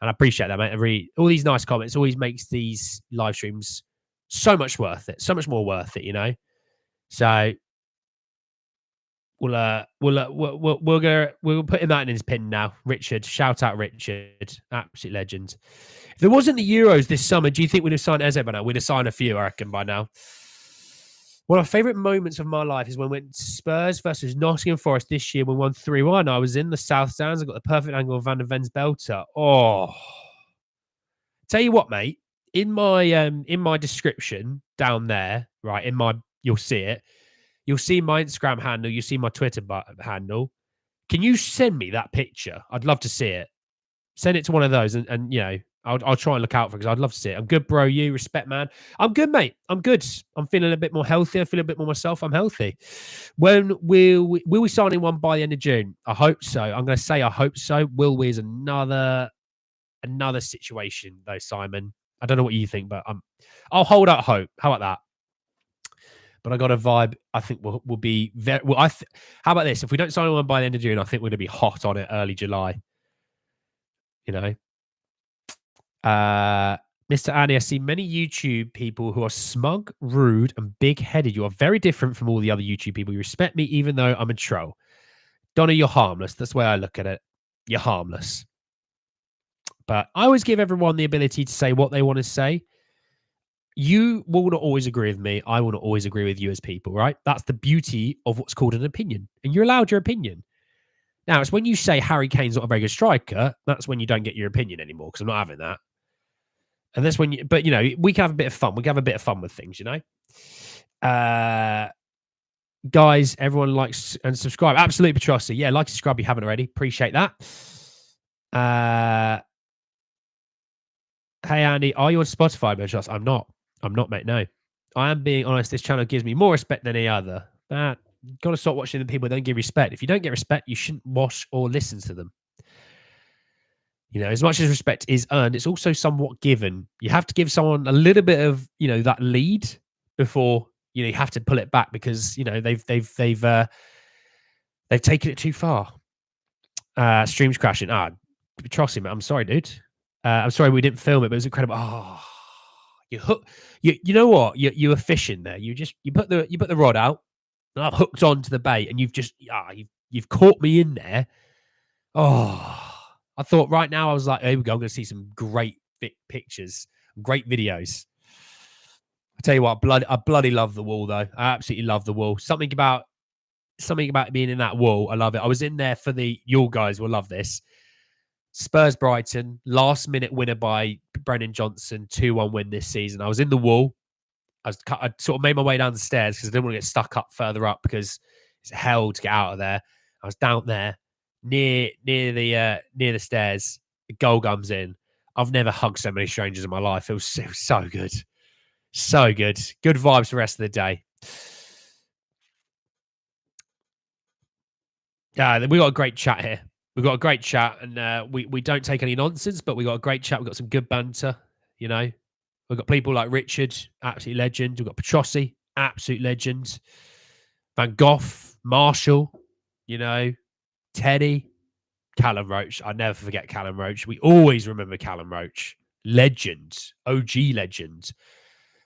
and I appreciate that, mate. All these nice comments always makes these live streams so much worth it, so much more worth it, you know. So we'll put him that in his pin now. Richard, shout out Richard, absolute legend. If there wasn't the Euros this summer, do you think we'd have signed Eze by now? We'd have signed a few, I reckon, by now. One of my favourite moments of my life is when we went to Spurs versus Nottingham Forest this year. We won 3-1. I was in the South Stands. I got the perfect angle of Van der Ven's belter. Oh, tell you what, mate. In my description down there, right? You'll see it. You'll see my Instagram handle. You'll see my Twitter handle. Can you send me that picture? I'd love to see it. Send it to one of those, and you know, I'll try and look out for it because I'd love to see it. I'm good, bro. You respect, man. I'm good, mate. I'm good. I'm feeling a bit more healthy. I feel a bit more myself. I'm healthy. When will we sign in one by the end of June? I hope so. I'm going to say I hope so. Will we is another situation though, Simon. I don't know what you think, but I'll hold out hope. How about that? But I got a vibe. I think we'll be very well. How about this? If we don't sign one by the end of June, I think we're going to be hot on it early July. You know. Mr. Andy, I see many YouTube people who are smug, rude, and big-headed. You are very different from all the other YouTube people. You respect me even though I'm a troll. Donna, you're harmless. That's the way I look at it. You're harmless. But I always give everyone the ability to say what they want to say. You will not always agree with me. I will not always agree with you as people, right? That's the beauty of what's called an opinion. And you're allowed your opinion. Now, it's when you say Harry Kane's not a very good striker, that's when you don't get your opinion anymore, because I'm not having that. And that's when but you know, we can have a bit of fun. We can have a bit of fun with things, you know? Guys, everyone likes and subscribe. Absolutely, Petrossi. Yeah, like and subscribe if you haven't already. Appreciate that. Hey, Andy, are you on Spotify, Petrossi? I'm not, mate, no. I am being honest. This channel gives me more respect than any other. But you've got to stop watching the people that don't give respect. If you don't get respect, you shouldn't watch or listen to them. You know, as much as respect is earned, it's also somewhat given. You have to give someone a little bit of, you know, that lead before, you know, you have to pull it back because, you know, they've taken it too far. Stream's crashing. Trust him. I'm sorry, dude. I'm sorry we didn't film it, but it was incredible. Oh, you know what? You were fishing there. You put the rod out, and I've hooked onto the bait, and you've caught me in there. Oh. I thought right now, I was like, here we go. I'm going to see some great pictures, great videos. I tell you what, I bloody love the wall, though. I absolutely love the wall. Something about being in that wall. I love it. I was in there for you guys will love this. Spurs Brighton, last minute winner by Brennan Johnson, 2-1 win this season. I was in the wall. I sort of made my way down the stairs because I didn't want to get stuck up further up because it's hell to get out of there. I was down there. Near the stairs, the goal comes in. I've never hugged so many strangers in my life. It was so good. So good. Good vibes for the rest of the day. Yeah, we got a great chat here. We've got a great chat, and we don't take any nonsense, but we got a great chat. We've got some good banter, you know. We've got people like Richard, absolute legend. We've got Petrossi, absolute legend. Van Gogh, Marshall, you know, Teddy, Callum Roach. I never forget Callum Roach. We always remember Callum Roach. Legend. OG legend.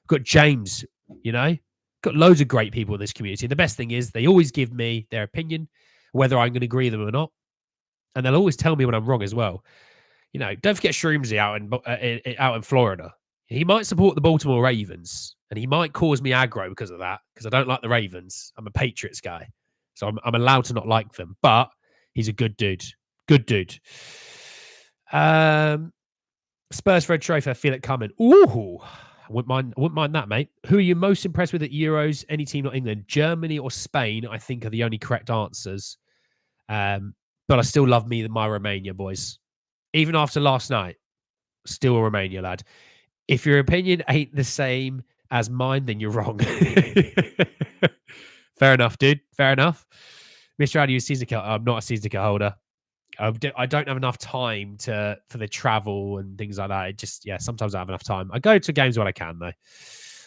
We've got James, you know. Got loads of great people in this community. The best thing is they always give me their opinion, whether I'm going to agree with them or not. And they'll always tell me when I'm wrong as well. You know, don't forget Shroomsy out in Florida. He might support the Baltimore Ravens, and he might cause me aggro because of that, because I don't like the Ravens. I'm a Patriots guy. So I'm allowed to not like them. But he's a good dude. Good dude. Spurs Fred Trophy, I feel it coming. Ooh, I wouldn't mind that, mate. Who are you most impressed with at Euros? Any team, not England, Germany or Spain? I think are the only correct answers. But I still love my Romania, boys. Even after last night, still a Romania lad. If your opinion ain't the same as mine, then you're wrong. Fair enough, dude. Fair enough. Mr. Addy, you season ticket. I'm not a season ticket holder. I don't have enough time for the travel and things like that. It just, sometimes I have enough time. I go to games when I can, though.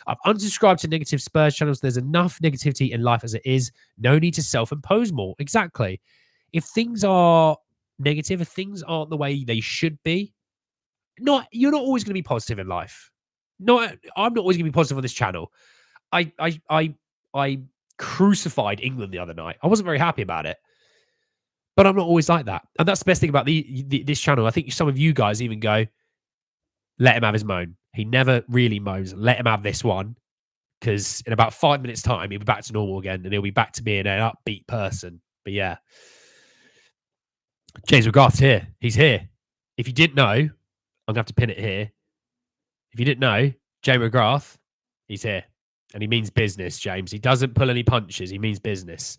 I've unsubscribed to negative Spurs channels. There's enough negativity in life as it is. No need to self-impose more. Exactly. If things are negative, if things aren't the way they should be, you're not always going to be positive in life. I'm not always going to be positive on this channel. I crucified England the other night. I wasn't very happy about it, but I'm not always like that. And that's the best thing about this channel. I think some of you guys even go, let him have his moan. He never really moans. Let him have this one, because in about 5 minutes' time, he'll be back to normal again, and he'll be back to being an upbeat person. But yeah, James McGrath's here. He's here. If you didn't know, I'm going to have to pin it here. If you didn't know, James McGrath, he's here. And he means business, James. He doesn't pull any punches. He means business.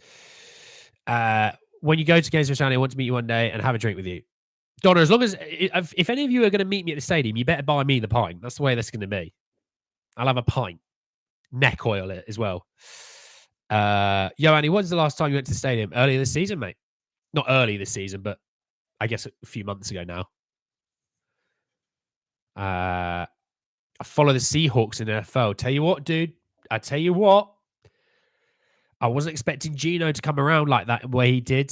When you go to games for Saturday, I want to meet you one day and have a drink with you. Donna, as long as if any of you are going to meet me at the stadium, you better buy me the pint. That's the way that's going to be. I'll have a pint. Neck oil it as well. Yo, Annie, when's the last time you went to the stadium? Earlier this season, mate. Not early this season, but I guess a few months ago now. I follow the Seahawks in the NFL. Tell you what, dude. I tell you what. I wasn't expecting Gino to come around like that the way he did.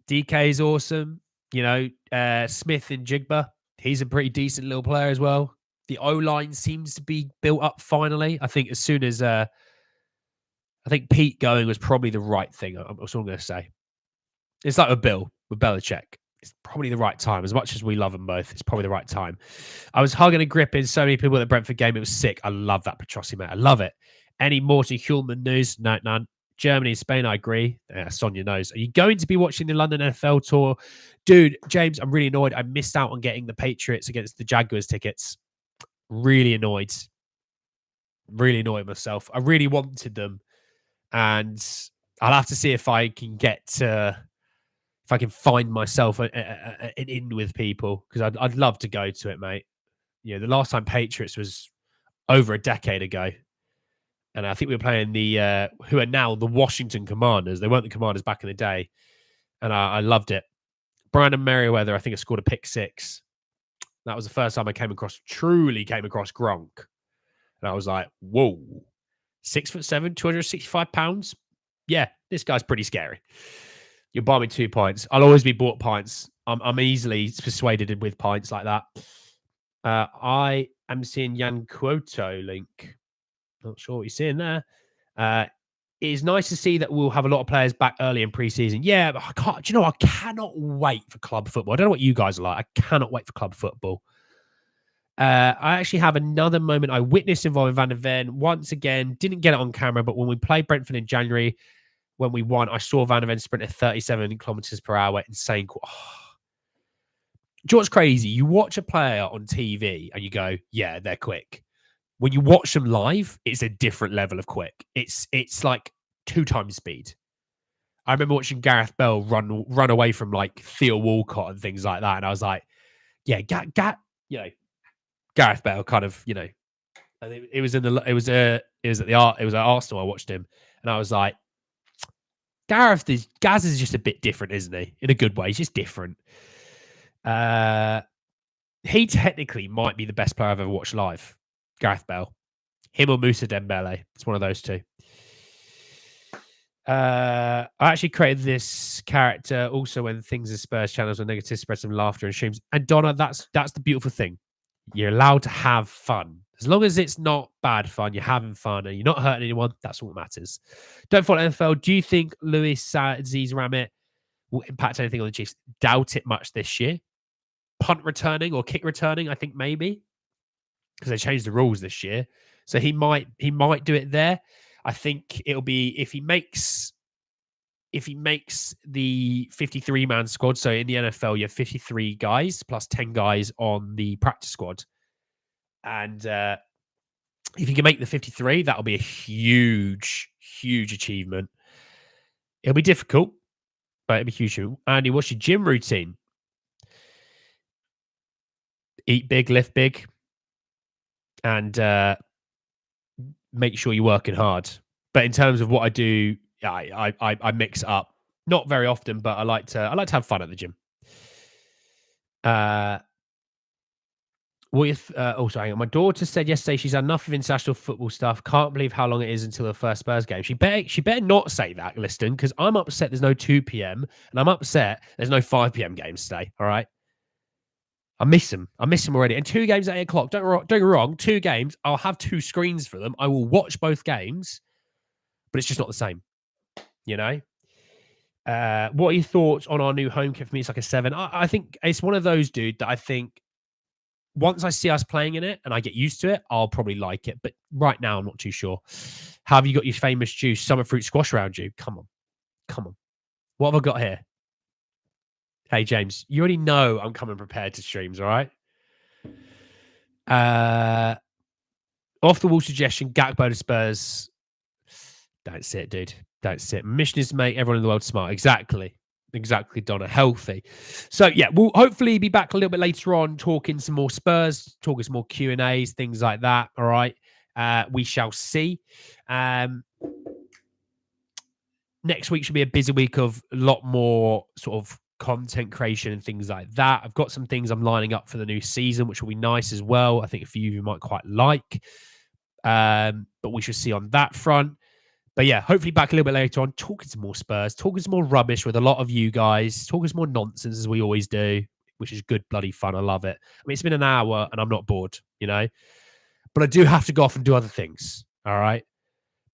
DK is awesome. You know, Smith and Jigba. He's a pretty decent little player as well. The O-line seems to be built up finally. I think as soon as I think Pete going was probably the right thing. That's all I'm going to say. It's like with Belichick. It's probably the right time. As much as we love them both, it's probably the right time. I was hugging and gripping so many people at the Brentford game. It was sick. I love that Petrossi, mate. I love it. Any more to Heung-Min news? No, none. Germany, Spain, I agree. Sonia knows. Are you going to be watching the London NFL tour? Dude, James, I'm really annoyed. I missed out on getting the Patriots against the Jaguars tickets. Really annoyed. Really annoyed myself. I really wanted them. And I'll have to see if I can if I can find myself an in with people, because I'd love to go to it, mate. You know, the last time Patriots was over a decade ago. And I think we were playing the who are now the Washington Commanders. They weren't the Commanders back in the day. And I loved it. Brandon Merriweather, I think, has scored a pick 6. That was the first time I truly came across Gronk. And I was like, whoa, 6'7", 265 pounds. Yeah, this guy's pretty scary. You'll buy me 2 pints. I'll always be bought pints. I'm easily persuaded with pints like that. I am seeing Jan Quoto link. Not sure what you're seeing there. It is nice to see that we'll have a lot of players back early in pre-season. Yeah, but do you know, I cannot wait for club football. I don't know what you guys are like. I cannot wait for club football. I actually have another moment I witnessed involving Van der Ven. Once again, didn't get it on camera, but when we played Brentford in January, when we won, I saw Van der Ven sprint at 37 kilometers per hour. Insane. Oh. Do you know what's crazy? You watch a player on TV and you go, yeah, they're quick. When you watch them live, it's a different level of quick. It's like 2 times speed. I remember watching Gareth Bale run away from like Theo Walcott and things like that, and I was like, yeah, you know, Gareth Bale kind of, you know, I think it was at Arsenal. I watched him, and I was like, Gaz is just a bit different, isn't he? In a good way, he's just different. He technically might be the best player I've ever watched live. Gareth Bale. Him or Moussa Dembele. It's one of those two. I actually created this character also when things are Spurs channels are negative, spread some laughter and streams. And Donna, that's the beautiful thing. You're allowed to have fun. As long as it's not bad fun, you're having fun and you're not hurting anyone, that's what matters. Don't follow NFL. Do you think Luis Aziz Ramit will impact anything on the Chiefs? Doubt it much this year. Punt returning or kick returning, I think maybe. Because they changed the rules this year. So he might do it there. I think it'll be if he makes the 53-man squad. So in the NFL, you have 53 guys plus 10 guys on the practice squad. And if you can make the 53, that'll be a huge, huge achievement. It'll be difficult, but it'll be huge. Andy, what's your gym routine? Eat big, lift big, and make sure you're working hard. But in terms of what I do, I mix it up. Not very often, but I like to have fun at the gym. Also, hang on. My daughter said yesterday she's had enough of international football stuff. Can't believe how long it is until the first Spurs game. She better not say that, Liston, because I'm upset there's no 2 p.m. and I'm upset there's no 5 p.m. games today. All right. I miss them. I miss them already. And 2 games at 8 o'clock. Don't get me wrong. 2 games. I'll have 2 screens for them. I will watch both games, but it's just not the same. You know? What are your thoughts on our new home kit? For me, it's like a 7. I think it's one of those, dude, that I think once I see us playing in it and I get used to it, I'll probably like it. But right now, I'm not too sure. How have you got your famous juice, summer fruit squash around you? Come on. Come on. What have I got here? Hey, James, you already know I'm coming prepared to streams, all right? Off the wall suggestion, Gakpo to Spurs. Don't sit, dude. Don't sit. Mission is to make everyone in the world smart. Exactly. Exactly, Donna. Healthy. So, yeah, we'll hopefully be back a little bit later on talking some more Spurs, talking some more Q&As, things like that. All right. We shall see. Next week should be a busy week of a lot more sort of content creation and things like that. I've got some things I'm lining up for the new season, which will be nice as well. I think a few of you might quite like. But we shall see on that front. But yeah, hopefully back a little bit later on, talking some more Spurs, talking some more rubbish with a lot of you guys, talking some more nonsense as we always do, which is good bloody fun. I love it. I mean, it's been an hour and I'm not bored, you know, but I do have to go off and do other things. All right.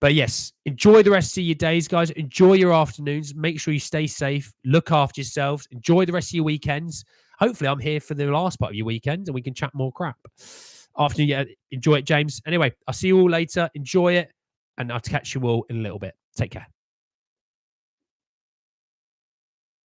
But yes, enjoy the rest of your days, guys. Enjoy your afternoons. Make sure you stay safe. Look after yourselves. Enjoy the rest of your weekends. Hopefully, I'm here for the last part of your weekend and we can chat more crap. After you enjoy it, James. Anyway, I'll see you all later. Enjoy it. And I'll catch you all in a little bit. Take care.